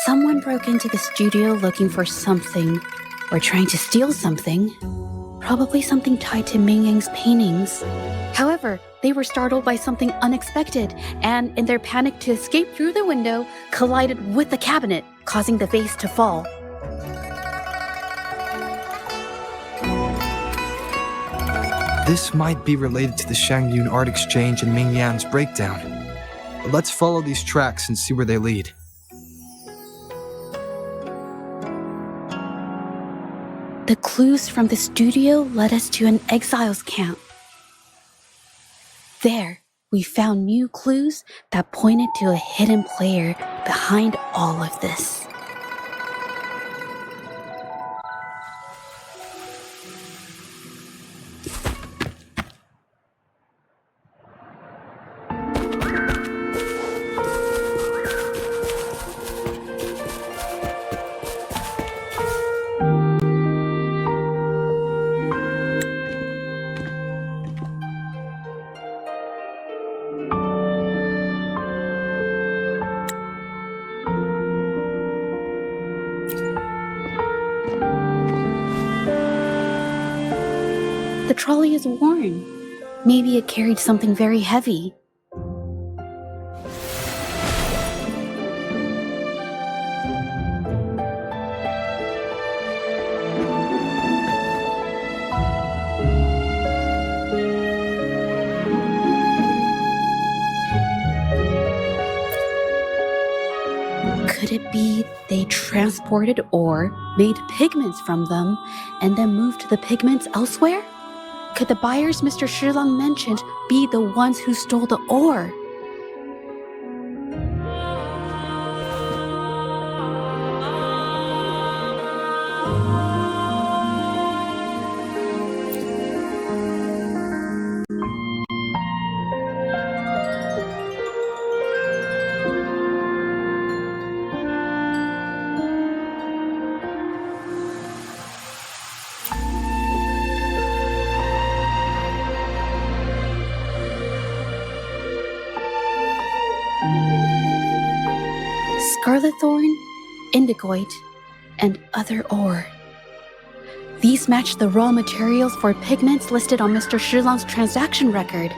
Someone broke into the studio looking for something, or trying to steal something. Probably something tied to Ming Yang's paintings. However, they were startled by something unexpected, and in their panic to escape through the window, collided with the cabinet, causing the vase to fall. This might be related to the Shangyun art exchange and Ming Yan's breakdown. Let's follow these tracks and see where they lead. The clues from the studio led us to an exiles camp. There, we found new clues that pointed to a hidden player behind all of this. The trolley is worn. Maybe it carried something very heavy. Could it be they transported or made pigments from them and then moved the pigments elsewhere? Could the buyers Mr. Shilang mentioned be the ones who stole the ore? Scarlet thorn, indigoite, and other ore. These match the raw materials for pigments listed on Mr. Shilang's transaction record.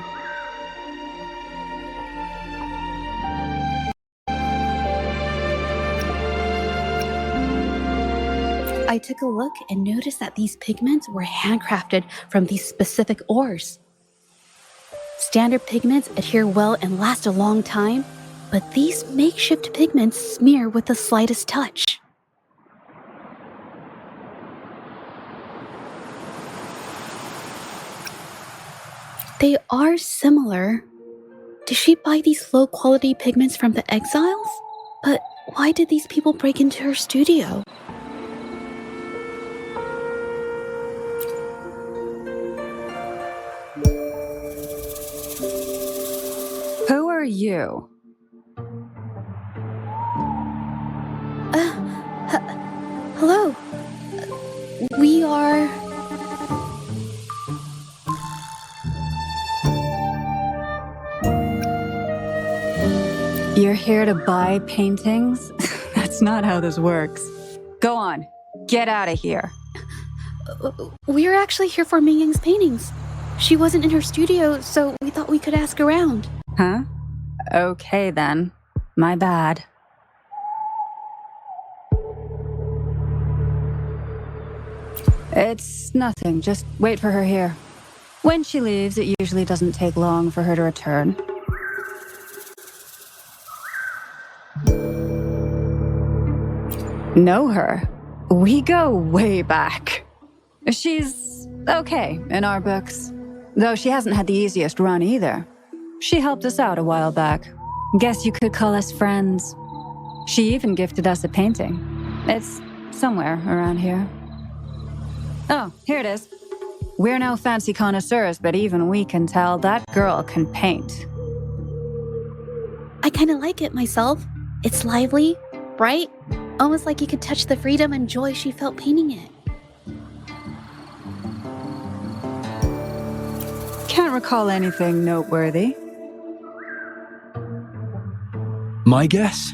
I took a look and noticed that these pigments were handcrafted from these specific ores. Standard pigments adhere well and last a long time, but these makeshift pigments smear with the slightest touch. They are similar. Did she buy these low-quality pigments from the exiles? But why did these people break into her studio? Who are you? Hello. We are... You're here to buy paintings? That's not how this works. Go on, get out of here. We're actually here for Ming Yang's paintings. She wasn't in her studio, so we thought we could ask around. Huh? Okay then. My bad. It's nothing, just wait for her here. When she leaves, it usually doesn't take long for her to return. Know her? We go way back. She's okay in our books, though she hasn't had the easiest run either. She helped us out a while back. Guess you could call us friends. She even gifted us a painting. It's somewhere around here. Oh, here it is. We're no fancy connoisseurs, but even we can tell that girl can paint. I kind of like it myself. It's lively, bright, almost like you could touch the freedom and joy she felt painting it. Can't recall anything noteworthy. My guess?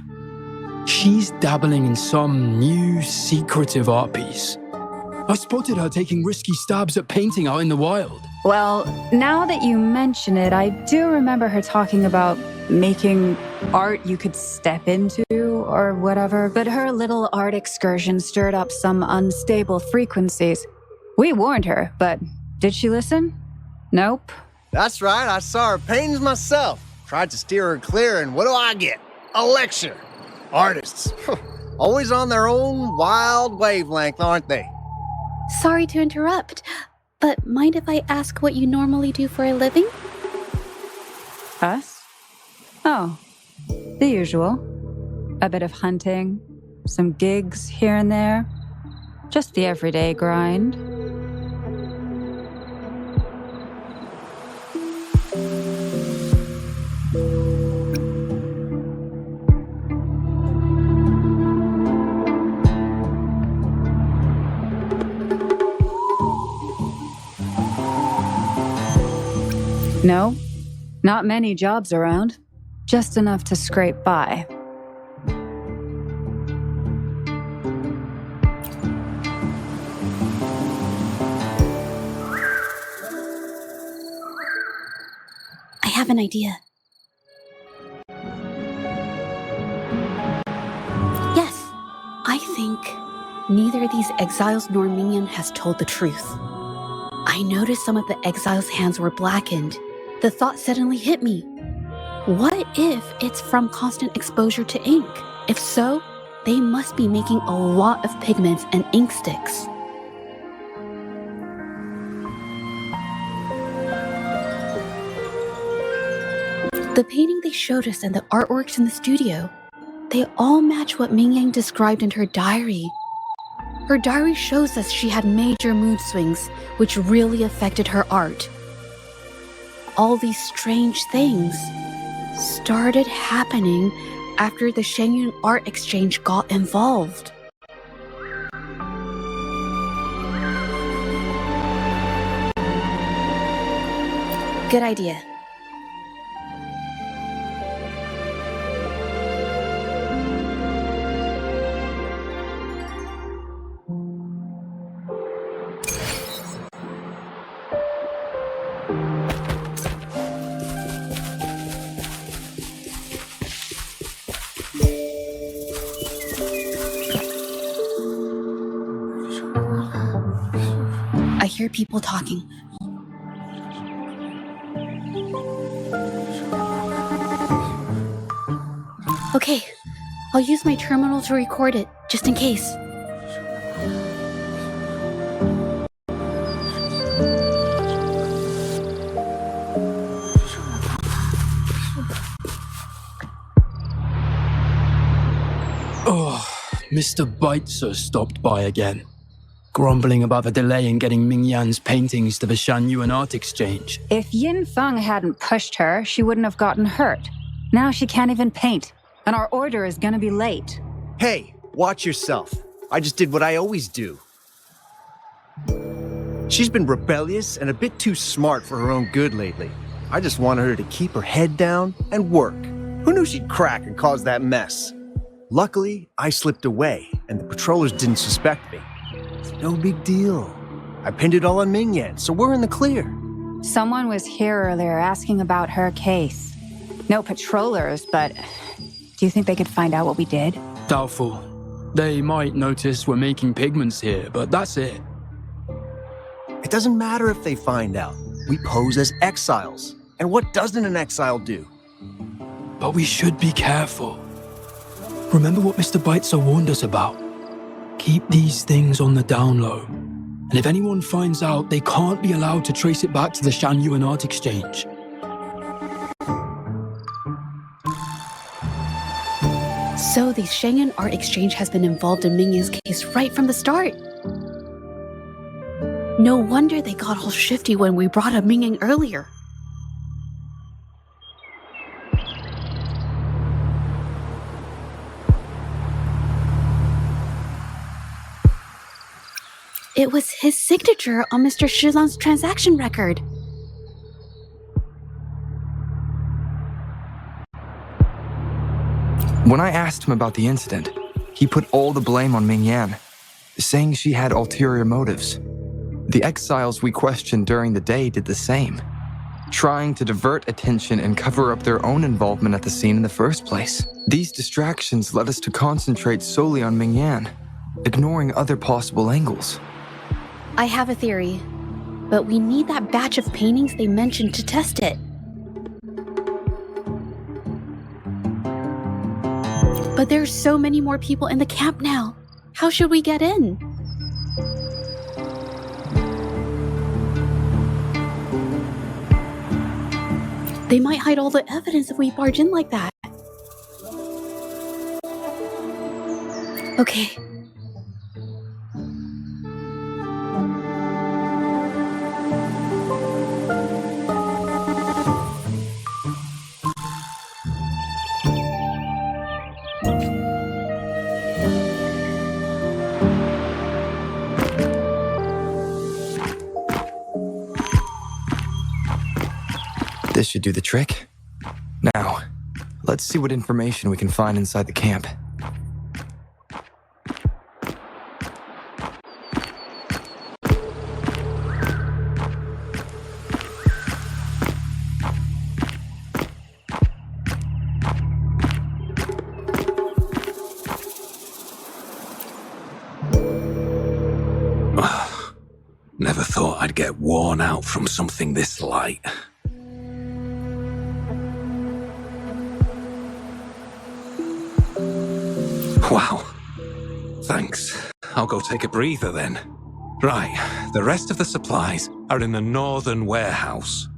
She's dabbling in some new secretive art piece. I spotted her taking risky stabs at painting out in the wild. Well, now that you mention it, I do remember her talking about making art you could step into or whatever, but her little art excursion stirred up some unstable frequencies. We warned her, but did she listen? Nope. That's right, I saw her paintings myself. Tried to steer her clear, and what do I get? A lecture. Artists. Always on their own wild wavelength, aren't they? Sorry to interrupt, but mind if I ask what you normally do for a living? Us? Oh, the usual. A bit of hunting, some gigs here and there. Just the everyday grind. No, not many jobs around. Just enough to scrape by. I have an idea. Yes, I think neither these exiles nor Minion has told the truth. I noticed some of the exiles' hands were blackened. The thought suddenly hit me. What if it's from constant exposure to ink? If so, they must be making a lot of pigments and ink sticks. The painting they showed us and the artworks in the studio, they all match what Ming Yang described in her diary. Her diary shows us she had major mood swings, which really affected her art. All these strange things started happening after the Shenyun Art Exchange got involved. Good idea. I hear people talking. Okay, I'll use my terminal to record it, just in case. Oh, Mr. Beitzer stopped by again, grumbling about the delay in getting Ming Yan's paintings to the Shanyuan Art Exchange. If Yin Feng hadn't pushed her, she wouldn't have gotten hurt. Now she can't even paint, and our order is gonna be late. Hey, watch yourself. I just did what I always do. She's been rebellious and a bit too smart for her own good lately. I just wanted her to keep her head down and work. Who knew she'd crack and cause that mess? Luckily, I slipped away, and the patrollers didn't suspect me. It's no big deal. I pinned it all on Ming Yan, so we're in the clear. Someone was here earlier asking about her case. No patrollers, but do you think they could find out what we did? Doubtful. They might notice we're making pigments here, but that's it. It doesn't matter if they find out. We pose as exiles. And what doesn't an exile do? But we should be careful. Remember what Mr. Beitzer warned us about? Keep these things on the down low. And if anyone finds out, they can't be allowed to trace it back to the Shanyuan Art Exchange. So the Shenyun Art Exchange has been involved in Ming Yang's case right from the start. No wonder they got all shifty when we brought up Ming Yang earlier. It was his signature on Mr. Shizan's transaction record. When I asked him about the incident, he put all the blame on Ming Yan, saying she had ulterior motives. The exiles we questioned during the day did the same, trying to divert attention and cover up their own involvement at the scene in the first place. These distractions led us to concentrate solely on Ming Yan, ignoring other possible angles. I have a theory, but we need that batch of paintings they mentioned to test it. But there's so many more people in the camp now. How should we get in? They might hide all the evidence if we barge in like that. Okay. This should do the trick. Now, let's see what information we can find inside the camp. Never thought I'd get worn out from something this light. Wow. Thanks. I'll go take a breather then. Right, the rest of the supplies are in the northern warehouse.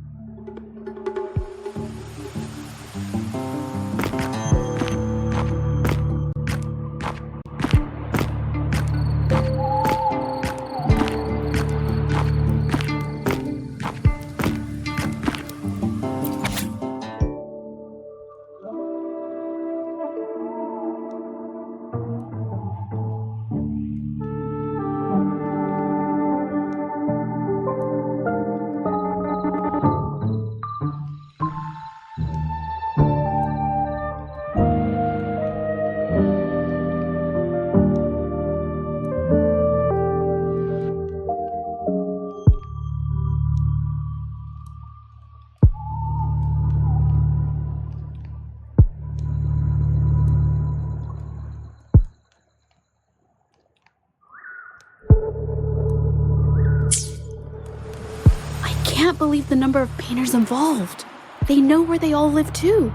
believe the number of painters involved. They know where they all live too.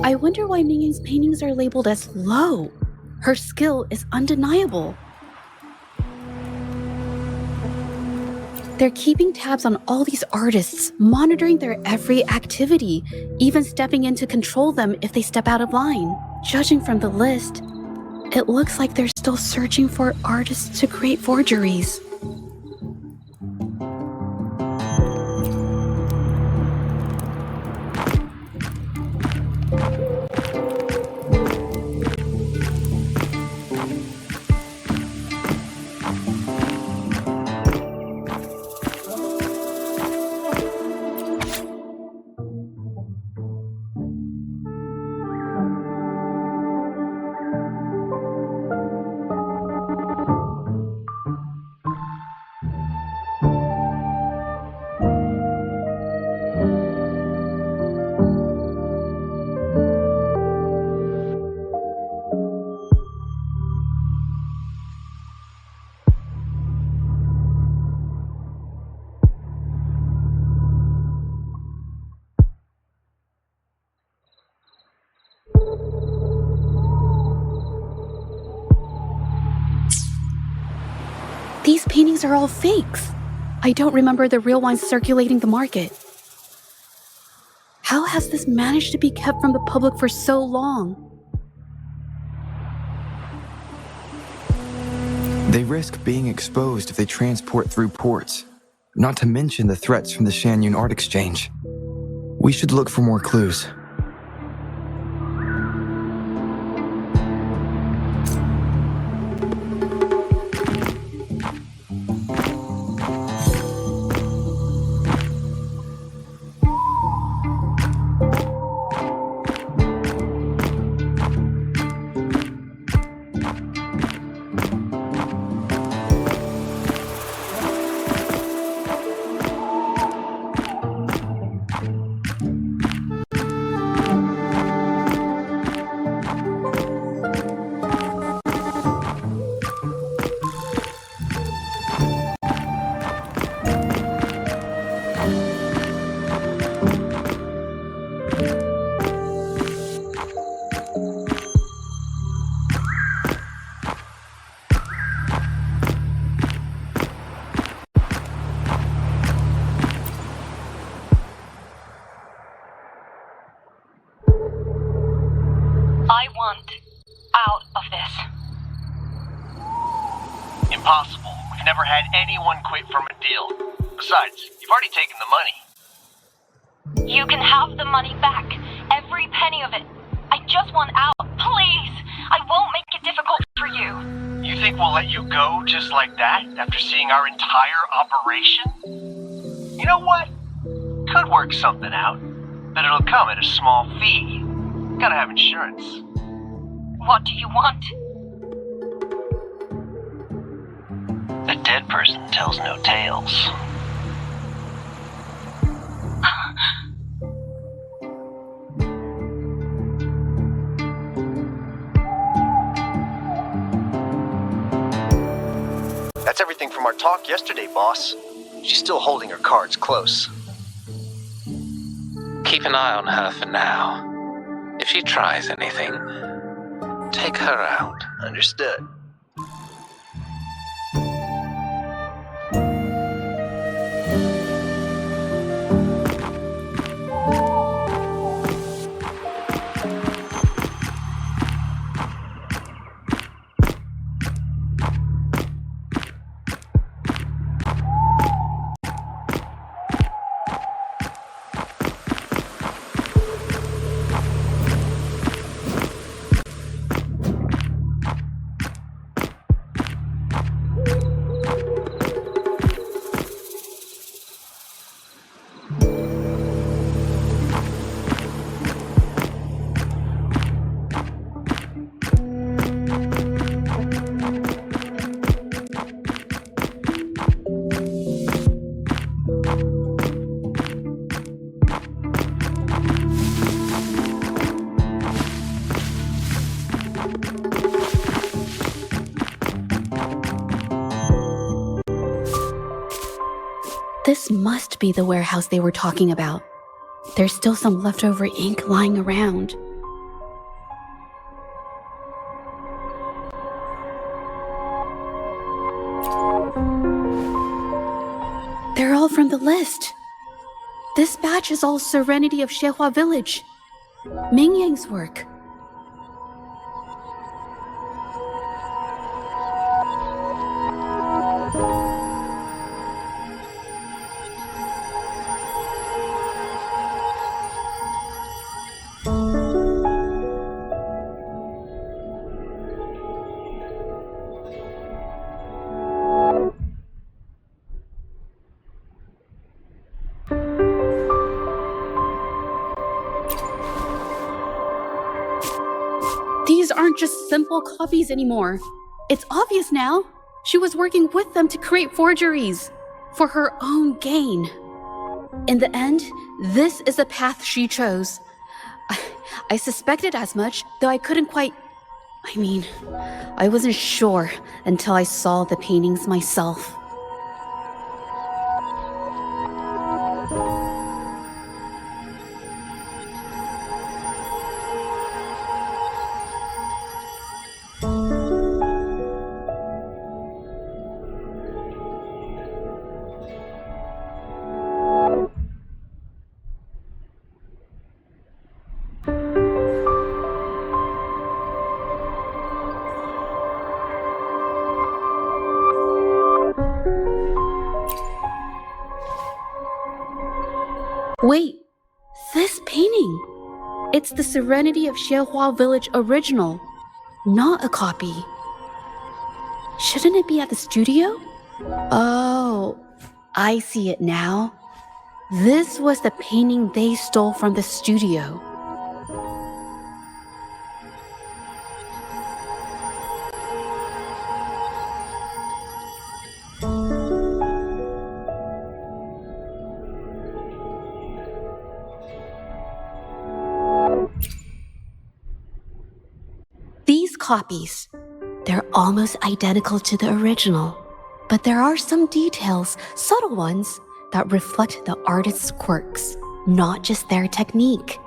I wonder why Ming Yan's paintings are labeled as low. Her skill is undeniable. They're keeping tabs on all these artists, monitoring their every activity, even stepping in to control them if they step out of line. Judging from the list, it looks like they're still searching for artists to create forgeries. These paintings are all fakes. I don't remember the real ones circulating the market. How has this managed to be kept from the public for so long? They risk being exposed if they transport through ports, not to mention the threats from the Shanyun Art Exchange. We should look for more clues. I want out of this. Impossible. We've never had anyone quit from a deal. Besides, you've already taken the money. You can have the money back. Every penny of it. I just want out. Please! I won't make it difficult for you. You think we'll let you go just like that after seeing our entire operation? You know what? Could work something out, but it'll come at a small fee. Gotta have insurance. What do you want? A dead person tells no tales. That's everything from our talk yesterday, boss. She's still holding her cards close. Keep an eye on her for now. If she tries anything, take her out. Understood. This must be the warehouse they were talking about. There's still some leftover ink lying around. They're all from the list. This batch is all Serenity of Zhezhi Village. Ming Yang's work. These aren't just simple copies anymore. It's obvious now. She was working with them to create forgeries for her own gain. In the end, this is the path she chose. I suspected as much, though I couldn't quite... I wasn't sure until I saw the paintings myself. Wait, this painting. It's the Serenity of Zhezhi Village original, not a copy. Shouldn't it be at the studio? Oh, I see it now. This was the painting they stole from the studio. These copies, they're almost identical to the original, but there are some details, subtle ones, that reflect the artist's quirks, not just their technique.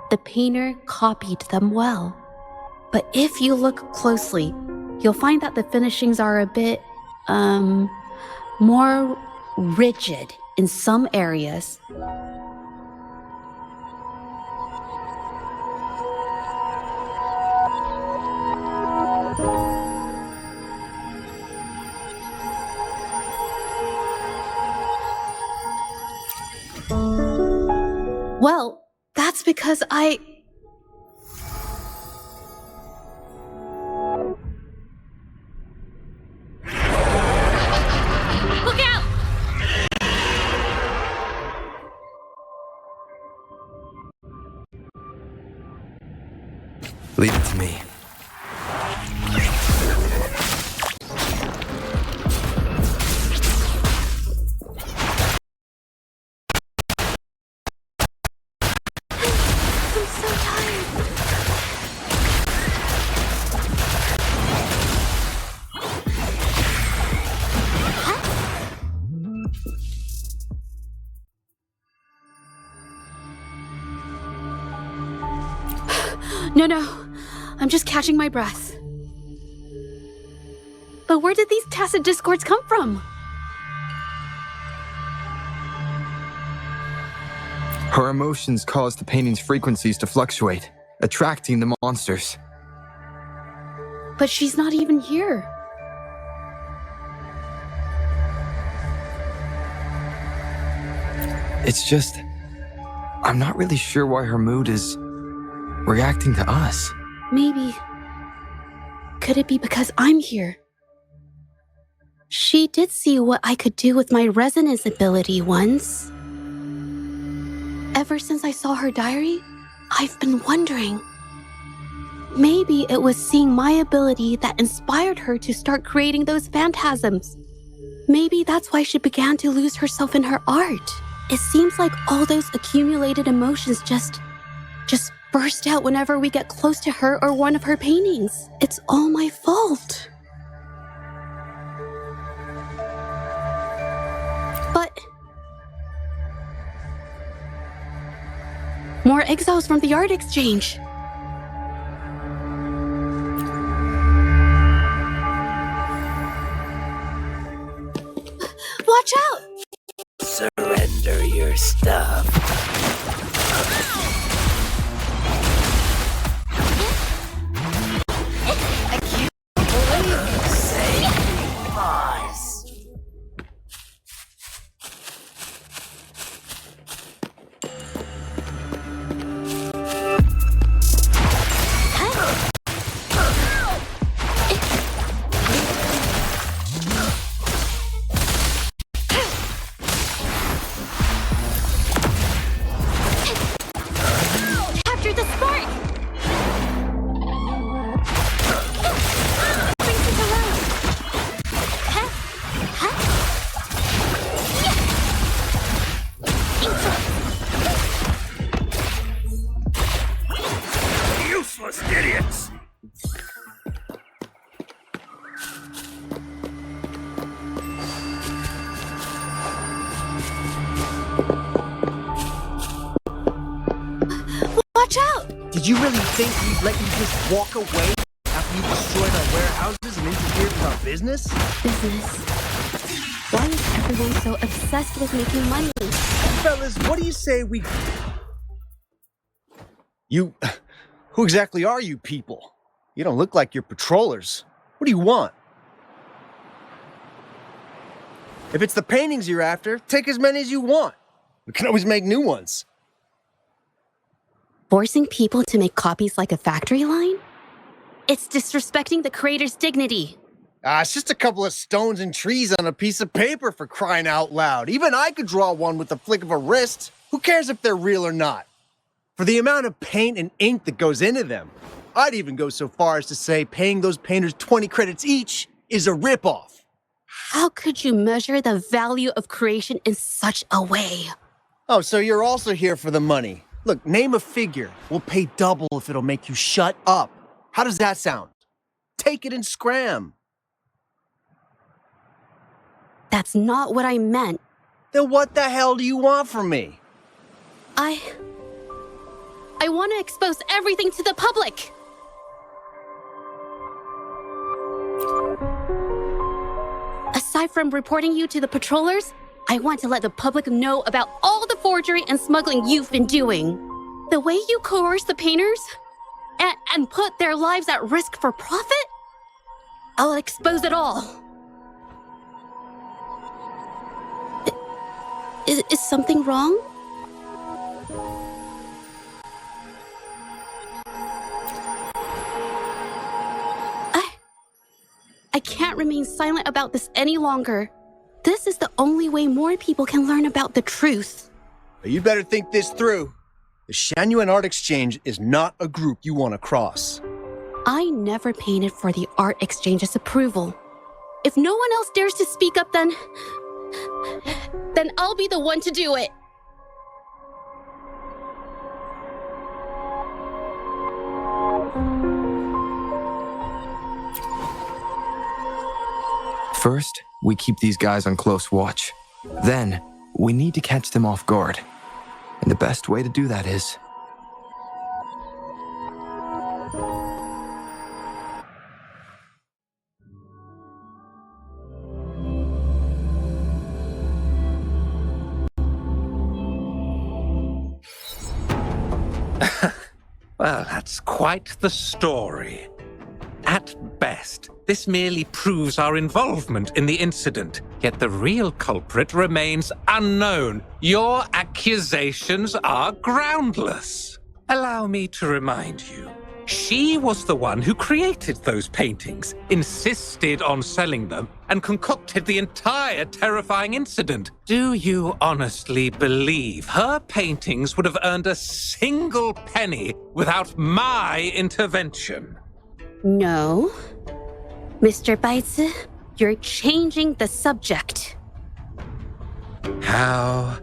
The painter copied them well. But if you look closely, you'll find that the finishings are a bit, more rigid in some areas. Well, that's because Look out! Leave it to me. I'm so tired. No. I'm just catching my breath. But where did these tacit discords come from? Her emotions caused the painting's frequencies to fluctuate, attracting the monsters. But she's not even here. It's just... I'm not really sure why her mood is reacting to us. Maybe. Could it be because I'm here? She did see what I could do with my resonance ability once. Ever since I saw her diary, I've been wondering. Maybe it was seeing my ability that inspired her to start creating those phantasms. Maybe that's why she began to lose herself in her art. It seems like all those accumulated emotions just burst out whenever we get close to her or one of her paintings. It's all my fault. But More exiles from the art exchange. Watch out! Surrender your stuff. I can't believe it. Say pause. Capture the spark! Brings it around. Huh? Huh? Useless idiots! Watch out! Did you really think we'd let you just walk away after you destroyed our warehouses and interfered with our business? Business. Why is everyone so obsessed with making money? Fellas, what do you say we... You... Who exactly are you people? You don't look like you're patrollers. What do you want? If it's the paintings you're after, take as many as you want. We can always make new ones. Forcing people to make copies like a factory line? It's disrespecting the creator's dignity. It's just a couple of stones and trees on a piece of paper, for crying out loud. Even I could draw one with the flick of a wrist. Who cares if they're real or not? For the amount of paint and ink that goes into them, I'd even go so far as to say paying those painters 20 credits each is a ripoff. How could you measure the value of creation in such a way? Oh, so you're also here for the money. Look, name a figure. We'll pay double if it'll make you shut up. How does that sound? Take it and scram. That's not what I meant. Then what the hell do you want from me? I want to expose everything to the public. Aside from reporting you to the patrollers, I want to let the public know about all the forgery and smuggling you've been doing. The way you coerce the painters and put their lives at risk for profit? I'll expose it all. Is something wrong? I can't remain silent about this any longer. This is the only way more people can learn about the truth. You better think this through. The Shanyuan Art Exchange is not a group you want to cross. I never painted for the Art Exchange's approval. If no one else dares to speak up, then I'll be the one to do it. First, we keep these guys on close watch. Then, we need to catch them off guard. And the best way to do that is... Well, that's quite the story. At best, this merely proves our involvement in the incident, yet the real culprit remains unknown. Your accusations are groundless. Allow me to remind you, she was the one who created those paintings, insisted on selling them, and concocted the entire terrifying incident. Do you honestly believe her paintings would have earned a single penny without my intervention? No. Mr. Baitsu, you're changing the subject. How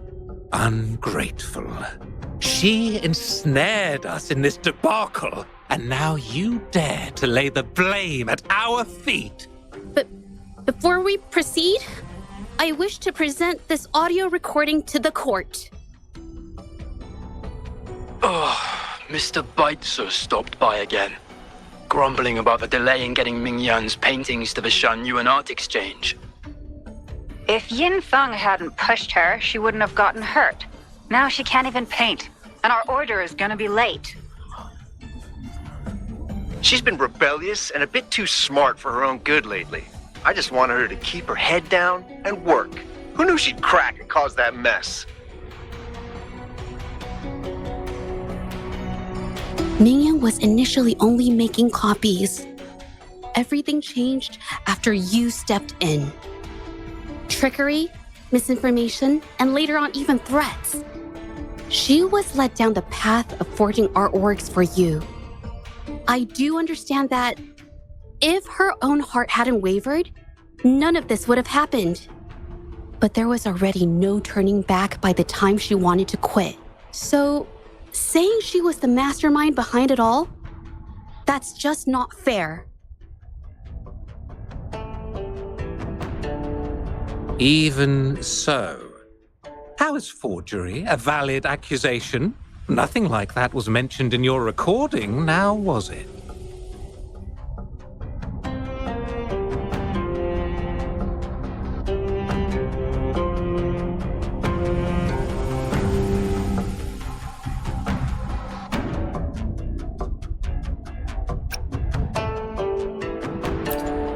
ungrateful. She ensnared us in this debacle, and now you dare to lay the blame at our feet. But before we proceed, I wish to present this audio recording to the court. Oh, Mr. Baitsu stopped by again, grumbling about the delay in getting Ming Yan's paintings to the Shan-Yuan Art Exchange. If Yin Feng hadn't pushed her, she wouldn't have gotten hurt. Now she can't even paint, and our order is gonna be late. She's been rebellious and a bit too smart for her own good lately. I just wanted her to keep her head down and work. Who knew she'd crack and cause that mess? Mingyan was initially only making copies. Everything changed after you stepped in. Trickery, misinformation, and later on even threats. She was led down the path of forging artworks for you. I do understand that if her own heart hadn't wavered, none of this would have happened. But there was already no turning back by the time she wanted to quit. So, saying she was the mastermind behind it all, that's just not fair. Even so, how is forgery a valid accusation? Nothing like that was mentioned in your recording, now was it?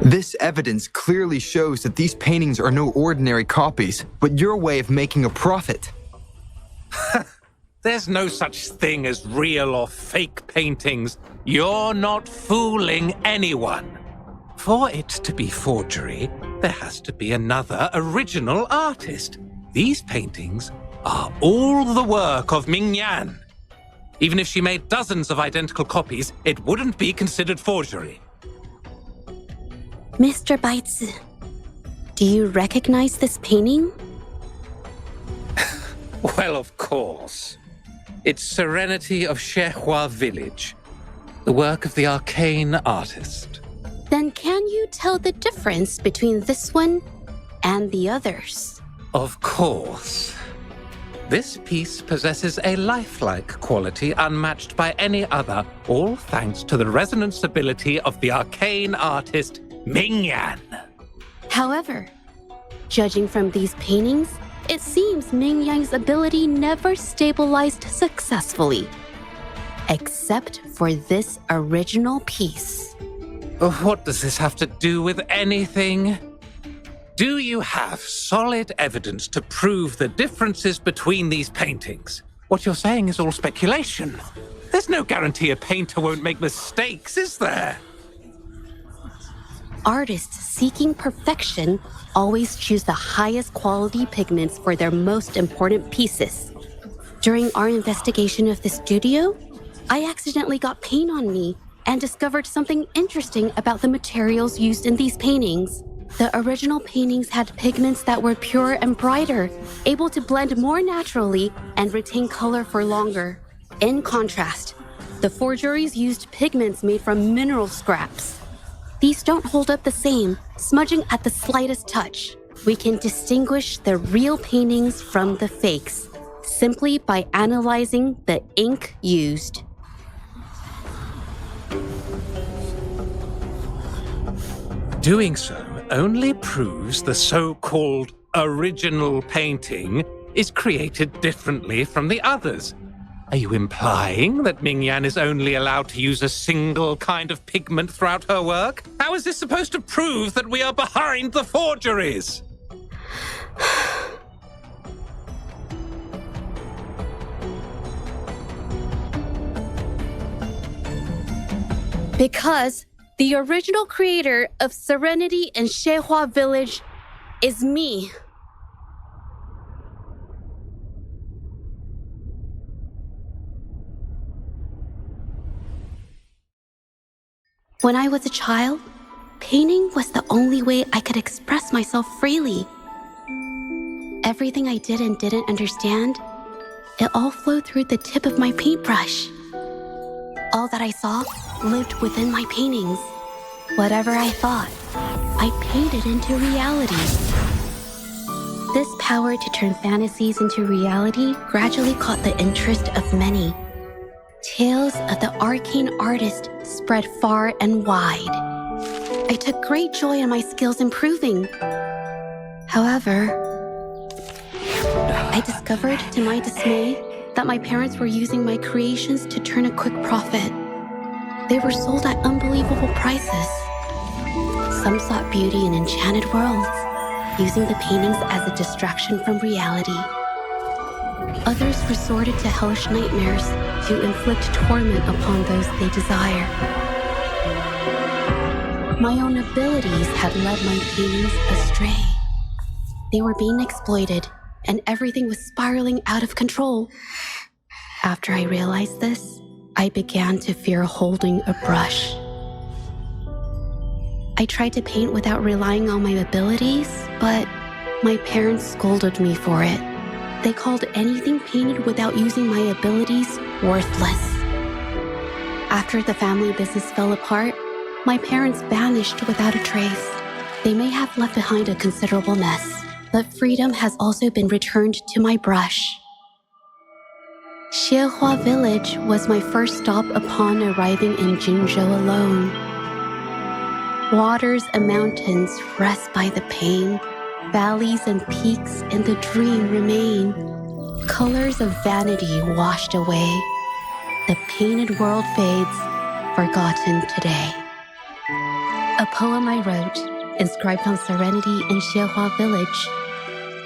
This evidence clearly shows that these paintings are no ordinary copies, but your way of making a profit. There's no such thing as real or fake paintings. You're not fooling anyone. For it to be forgery, there has to be another original artist. These paintings are all the work of Ming Yan. Even if she made dozens of identical copies, it wouldn't be considered forgery. Mr. Baitsu, do you recognize this painting? Well, of course. It's Serenity of Zhezhi Village, the work of the arcane artist. Then can you tell the difference between this one and the others? Of course. This piece possesses a lifelike quality unmatched by any other, all thanks to the resonance ability of the arcane artist Ming Yan. However, judging from these paintings, it seems Ming Yan's ability never stabilized successfully. Except for this original piece. What does this have to do with anything? Do you have solid evidence to prove the differences between these paintings? What you're saying is all speculation. There's no guarantee a painter won't make mistakes, is there? Artists seeking perfection always choose the highest quality pigments for their most important pieces. During our investigation of the studio, I accidentally got paint on me and discovered something interesting about the materials used in these paintings. The original paintings had pigments that were pure and brighter, able to blend more naturally and retain color for longer. In contrast, the forgeries used pigments made from mineral scraps. These don't hold up the same, smudging at the slightest touch. We can distinguish the real paintings from the fakes, simply by analyzing the ink used. Doing so only proves the so-called original painting is created differently from the others. Are you implying that Ming Yan is only allowed to use a single kind of pigment throughout her work? How is this supposed to prove that we are behind the forgeries? Because the original creator of Serenity in Zhezhi Village is me. When I was a child, painting was the only way I could express myself freely. Everything I did and didn't understand, it all flowed through the tip of my paintbrush. All that I saw lived within my paintings. Whatever I thought, I painted into reality. This power to turn fantasies into reality gradually caught the interest of many. Tales of the arcane artist spread far and wide. I took great joy in my skills improving. However, I discovered, to my dismay, that my parents were using my creations to turn a quick profit. They were sold at unbelievable prices. Some sought beauty in enchanted worlds, using the paintings as a distraction from reality. Others resorted to hellish nightmares to inflict torment upon those they desire. My own abilities had led my paintings astray. They were being exploited, and everything was spiraling out of control. After I realized this, I began to fear holding a brush. I tried to paint without relying on my abilities, but my parents scolded me for it. They called anything painted without using my abilities worthless. After the family business fell apart, my parents vanished without a trace. They may have left behind a considerable mess, but freedom has also been returned to my brush. Xiehua Village was my first stop upon arriving in Jinzhou alone. Waters and mountains rest by the pain. Valleys and peaks in the dream remain. Colors of vanity washed away. The painted world fades, forgotten today. A poem I wrote, inscribed on serenity in Xiehua Village.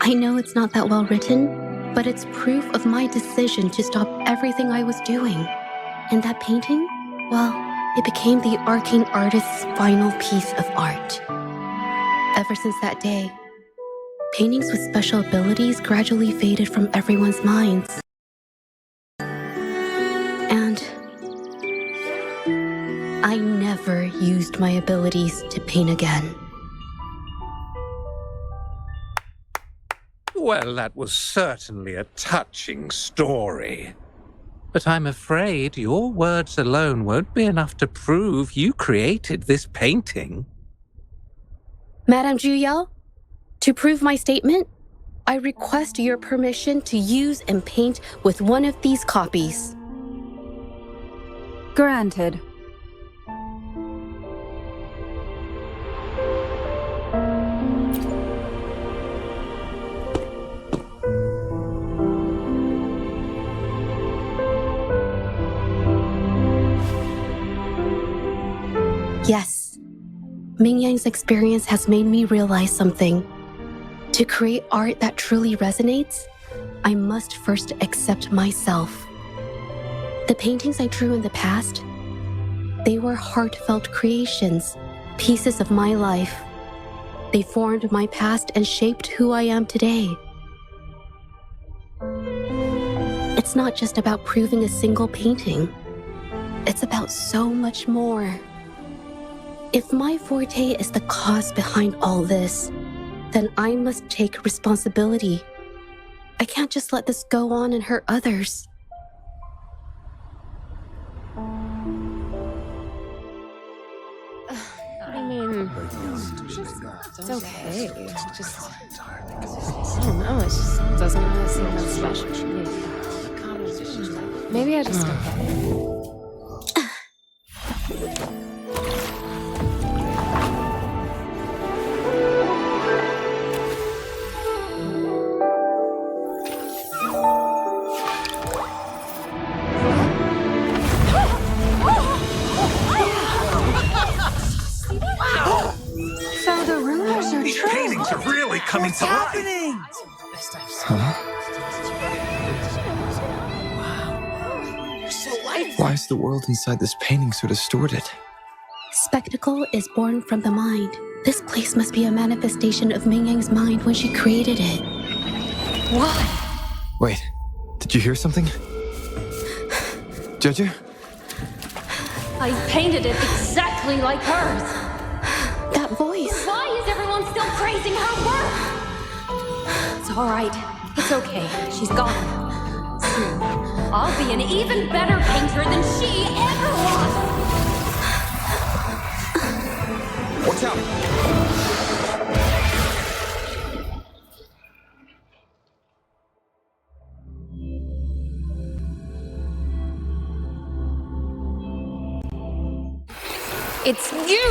I know it's not that well written, but it's proof of my decision to stop everything I was doing. And that painting, well, it became the arcane artist's final piece of art. Ever since that day, paintings with special abilities gradually faded from everyone's minds. And I never used my abilities to paint again. Well, that was certainly a touching story. But I'm afraid your words alone won't be enough to prove you created this painting. Madame Juyao, to prove my statement, I request your permission to use and paint with one of these copies. Granted. Yes, Ming Yang's experience has made me realize something. To create art that truly resonates, I must first accept myself. The paintings I drew in the past, they were heartfelt creations, pieces of my life. They formed my past and shaped who I am today. It's not just about proving a single painting. It's about so much more. If my forte is the cause behind all this, then I must take responsibility. I can't just let this go on and hurt others. I mean, it's okay. It's just, I don't know, it just doesn't really seem that special to me. Maybe I just don't get it. So the rumors are These true. paintings are really coming to life. Why is the world inside this painting so distorted? Spectacle is born from the mind. This place must be a manifestation of Ming Yang's mind when she created it. Why? Wait, did you hear something? Zhezhi? I painted it exactly like hers. That voice. Why is everyone still praising her work? It's all right. It's okay. She's gone. Soon, I'll be an even better painter than she ever was. Watch out! It's you!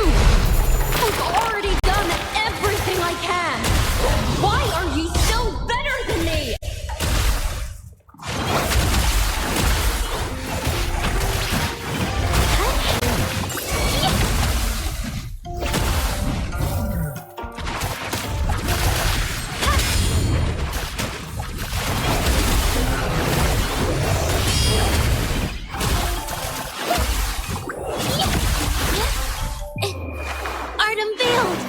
I've already done everything I can! Why are you still better than me? Art unveiled!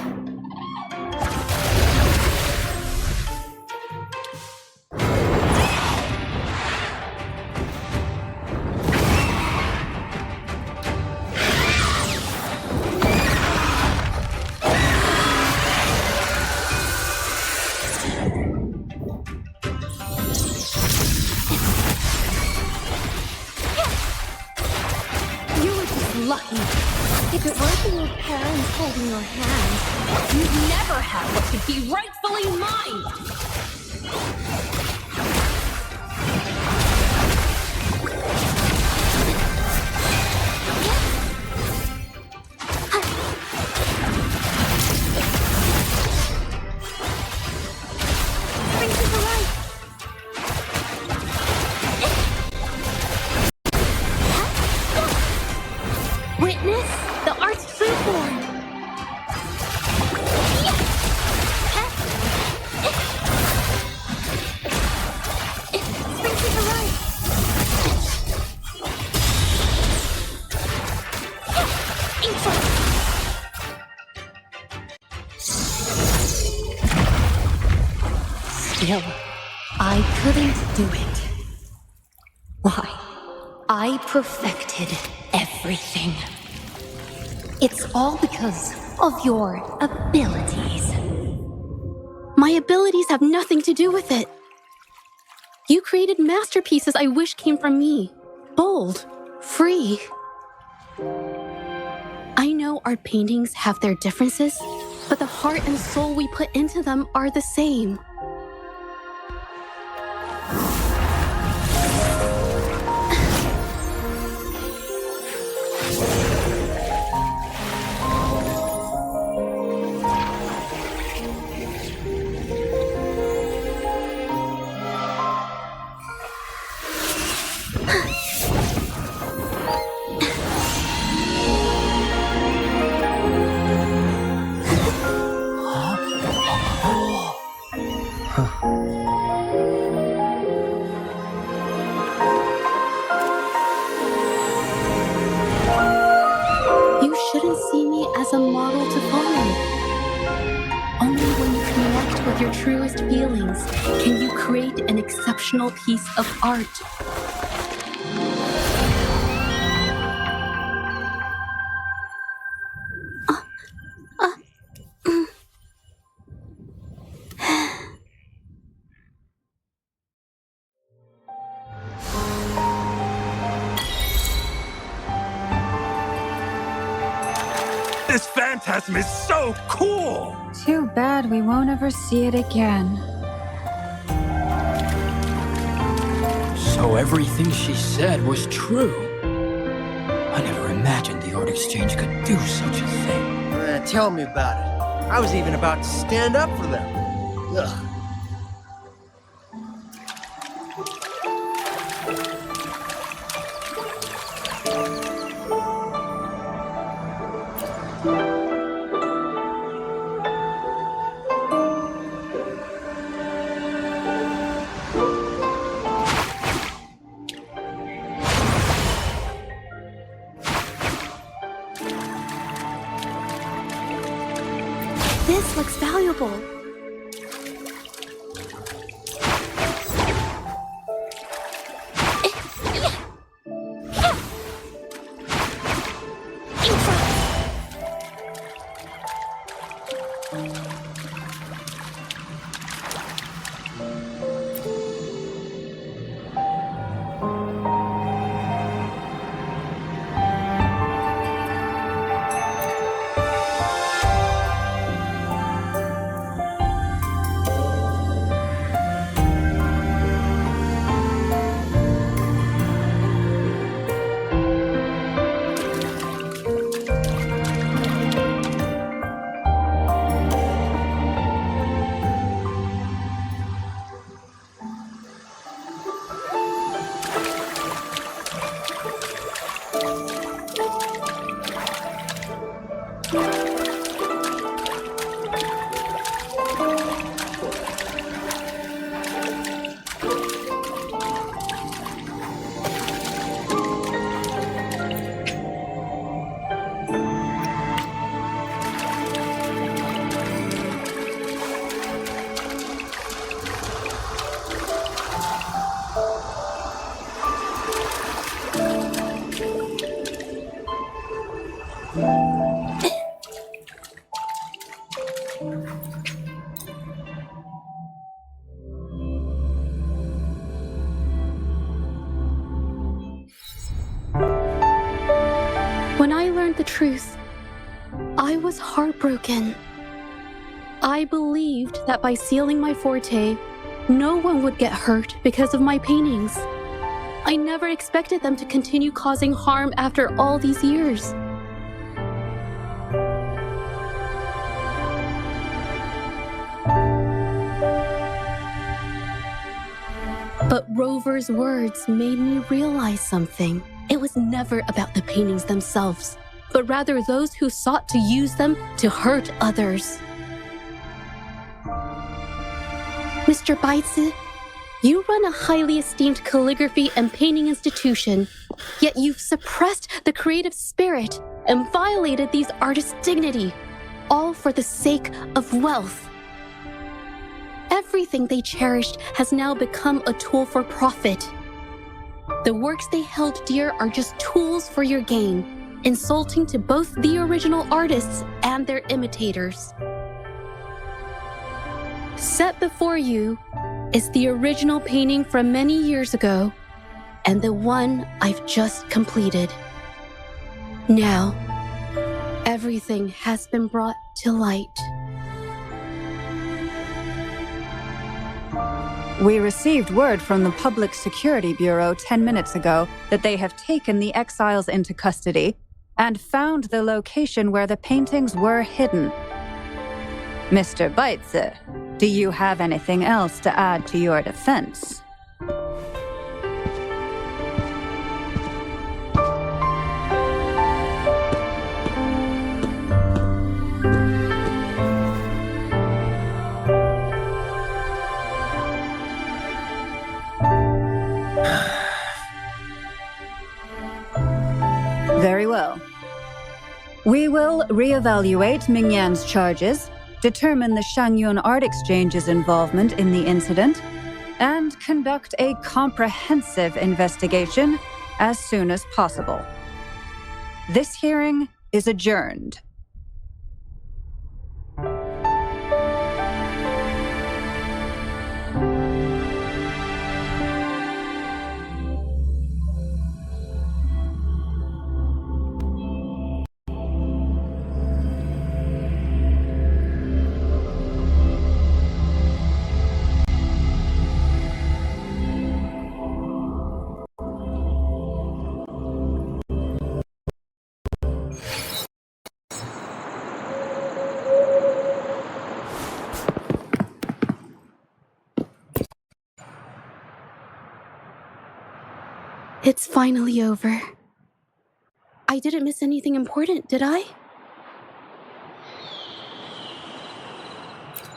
You were just lucky. If it weren't for your parents holding your hand, you'd never have what should be rightfully mine! Spring to the right! Witness the art's true form! Spring to the right! Still, I couldn't do it. Why? I perfected everything. It's all because of your abilities. My abilities have nothing to do with it. You created masterpieces I wish came from me. Bold, free. I know art paintings have their differences, but the heart and soul we put into them are the same. You shouldn't see me as a model to follow. Only when you connect with your truest feelings can you create an exceptional piece of art. This phantasm is so cool! Too bad we won't ever see it again. So everything she said was true. I never imagined the art exchange could do such a thing. Tell me about it. I was even about to stand up for them. Ugh. This looks valuable. learned the truth, I was heartbroken. I believed that by sealing my forte, no one would get hurt because of my paintings. I never expected them to continue causing harm after all these years. But Rover's words made me realize something. It was never about the paintings themselves, but rather those who sought to use them to hurt others. Mr. Baitsu, you run a highly esteemed calligraphy and painting institution, yet you've suppressed the creative spirit and violated these artists' dignity, all for the sake of wealth. Everything they cherished has now become a tool for profit. The works they held dear are just tools for your gain, insulting to both the original artists and their imitators. Set before you is the original painting from many years ago, and the one I've just completed. Now, everything has been brought to light. We received word from the Public Security Bureau 10 minutes ago that they have taken the exiles into custody and found the location where the paintings were hidden. Mr. Baitsu, do you have anything else to add to your defense? Very well. We will reevaluate Mingyan's charges, determine the Shangyun Art Exchange's involvement in the incident, and conduct a comprehensive investigation as soon as possible. This hearing is adjourned. It's finally over. I didn't miss anything important, did I?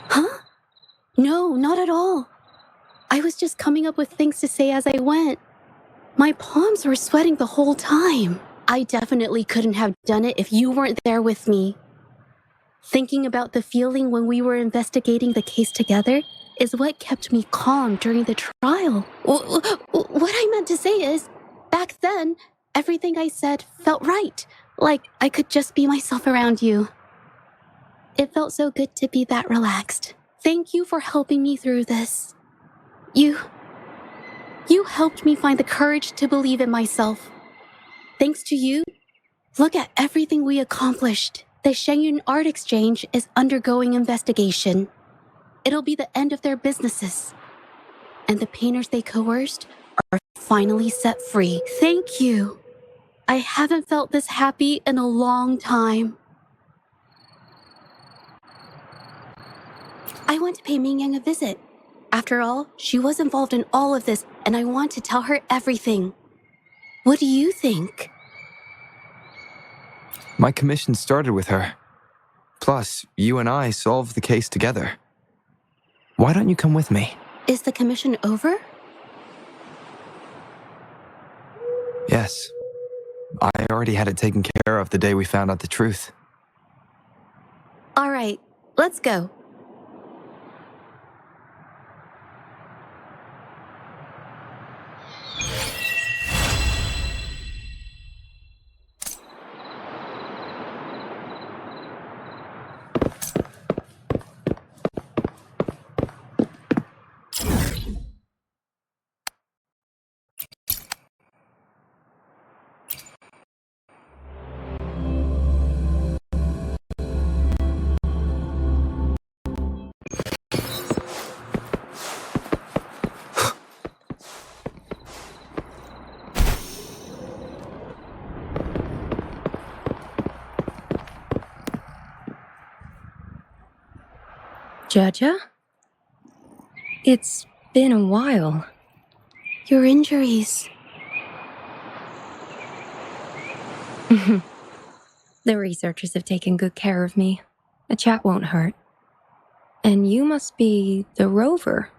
Huh? No, not at all. I was just coming up with things to say as I went. My palms were sweating the whole time. I definitely couldn't have done it if you weren't there with me. Thinking about the feeling when we were investigating the case together is what kept me calm during the trial. What I meant to say is, back then, everything I said felt right. Like I could just be myself around you. It felt so good to be that relaxed. Thank you for helping me through this. You helped me find the courage to believe in myself. Thanks to you, look at everything we accomplished. The Shangyun Art Exchange is undergoing investigation. It'll be the end of their businesses. And the painters they coerced are finally set free. Thank you. I haven't felt this happy in a long time. I want to pay Mingyang a visit. After all, she was involved in all of this, and I want to tell her everything. What do you think? My commission started with her. Plus, you and I solved the case together. Why don't you come with me? Is the commission over? Yes. I already had it taken care of the day we found out the truth. All right, let's go. Zhezhi? It's been a while. Your injuries. The researchers have taken good care of me. A chat won't hurt. And you must be the rover.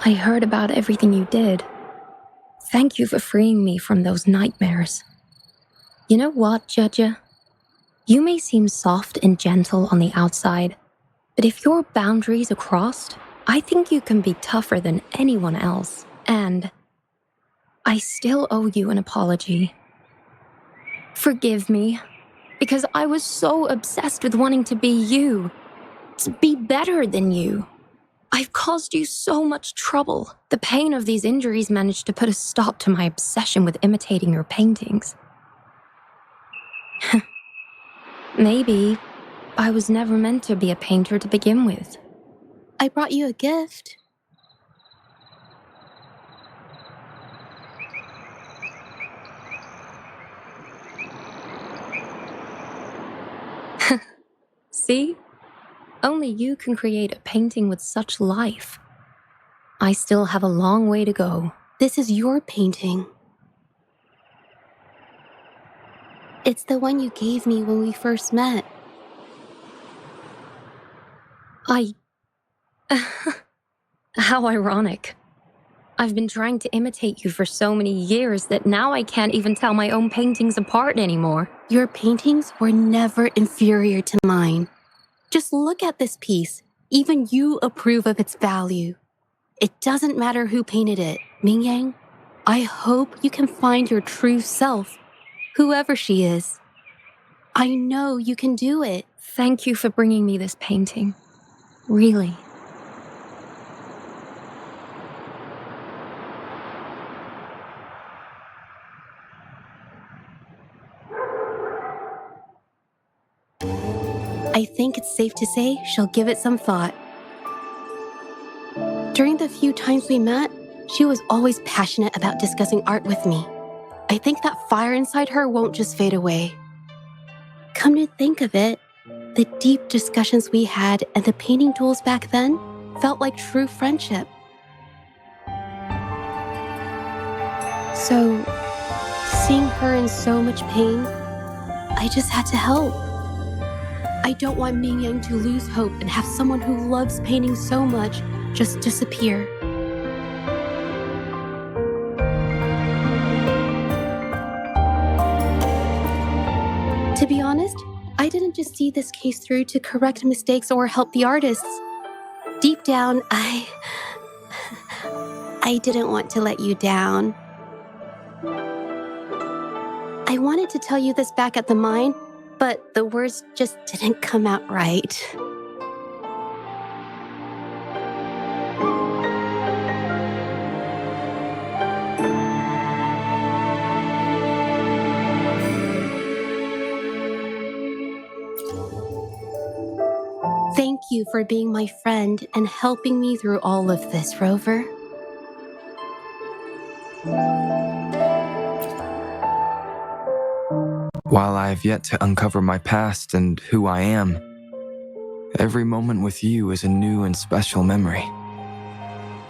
I heard about everything you did. Thank you for freeing me from those nightmares. You know what, Zhezhi? You may seem soft and gentle on the outside, but if your boundaries are crossed, I think you can be tougher than anyone else. And I still owe you an apology. Forgive me, because I was so obsessed with wanting to be you, to be better than you. I've caused you so much trouble. The pain of these injuries managed to put a stop to my obsession with imitating your paintings. Maybe I was never meant to be a painter to begin with. I brought you a gift. See? Only you can create a painting with such life. I still have a long way to go. This is your painting. It's the one you gave me when we first met. How ironic. I've been trying to imitate you for so many years that now I can't even tell my own paintings apart anymore. Your paintings were never inferior to mine. Just look at this piece. Even you approve of its value. It doesn't matter who painted it. Mingyang, I hope you can find your true self, whoever she is. I know you can do it. Thank you for bringing me this painting. Really. I think it's safe to say she'll give it some thought. During the few times we met, she was always passionate about discussing art with me. I think that fire inside her won't just fade away. Come to think of it, the deep discussions we had and the painting duels back then felt like true friendship. So, seeing her in so much pain, I just had to help. I don't want Mingyang to lose hope and have someone who loves painting so much just disappear. To be honest, I didn't just see this case through to correct mistakes or help the artists. Deep down, I didn't want to let you down. I wanted to tell you this back at the mine, but the words just didn't come out right. Thank you for being my friend and helping me through all of this, Rover. While I have yet to uncover my past and who I am, every moment with you is a new and special memory.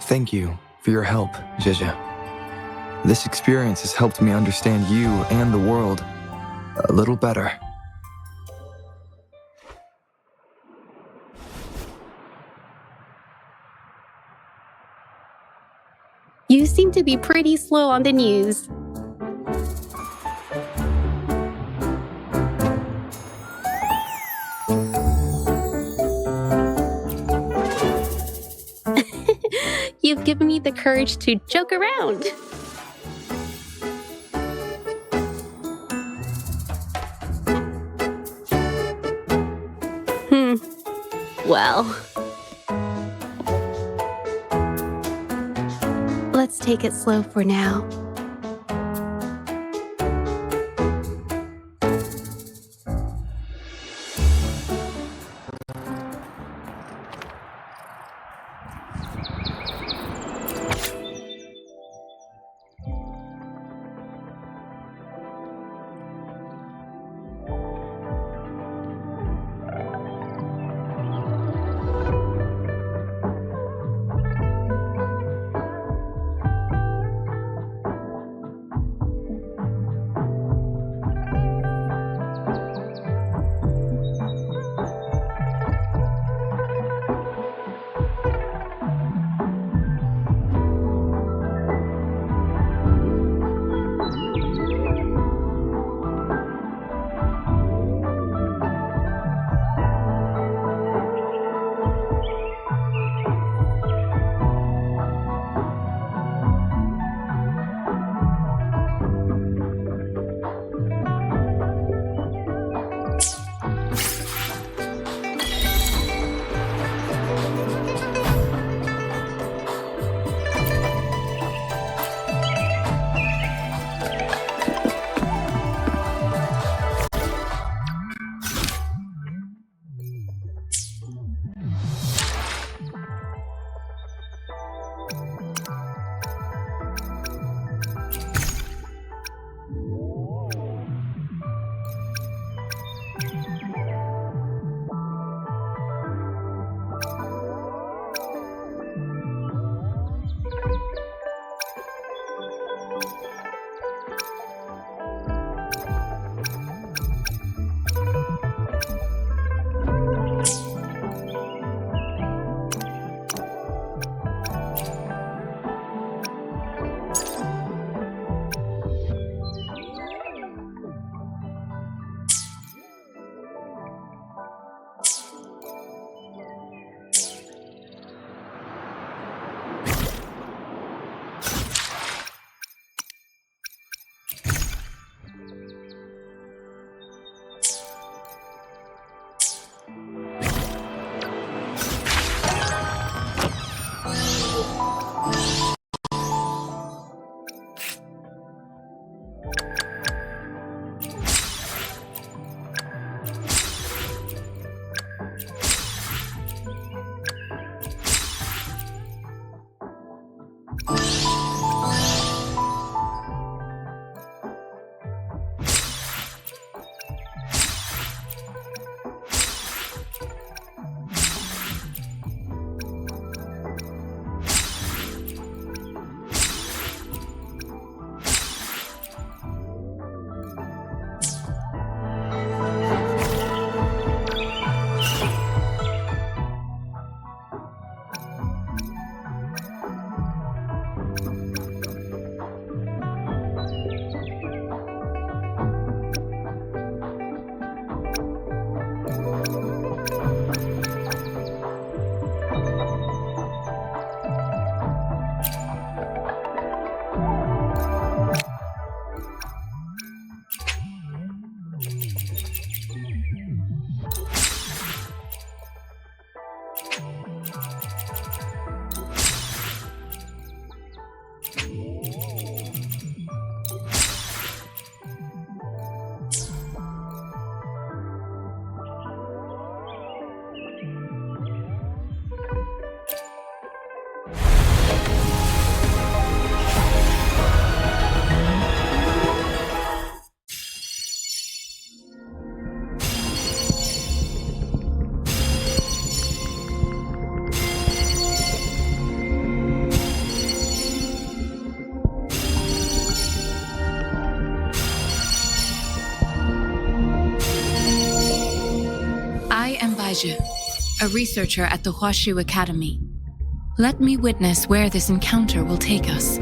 Thank you for your help, Zhezhi. This experience has helped me understand you and the world a little better. You seem to be pretty slow on the news. You've given me the courage to joke around. Well, let's take it slow for now. I am Zhezhi, a researcher at the Huashu Academy. Let me witness where this encounter will take us.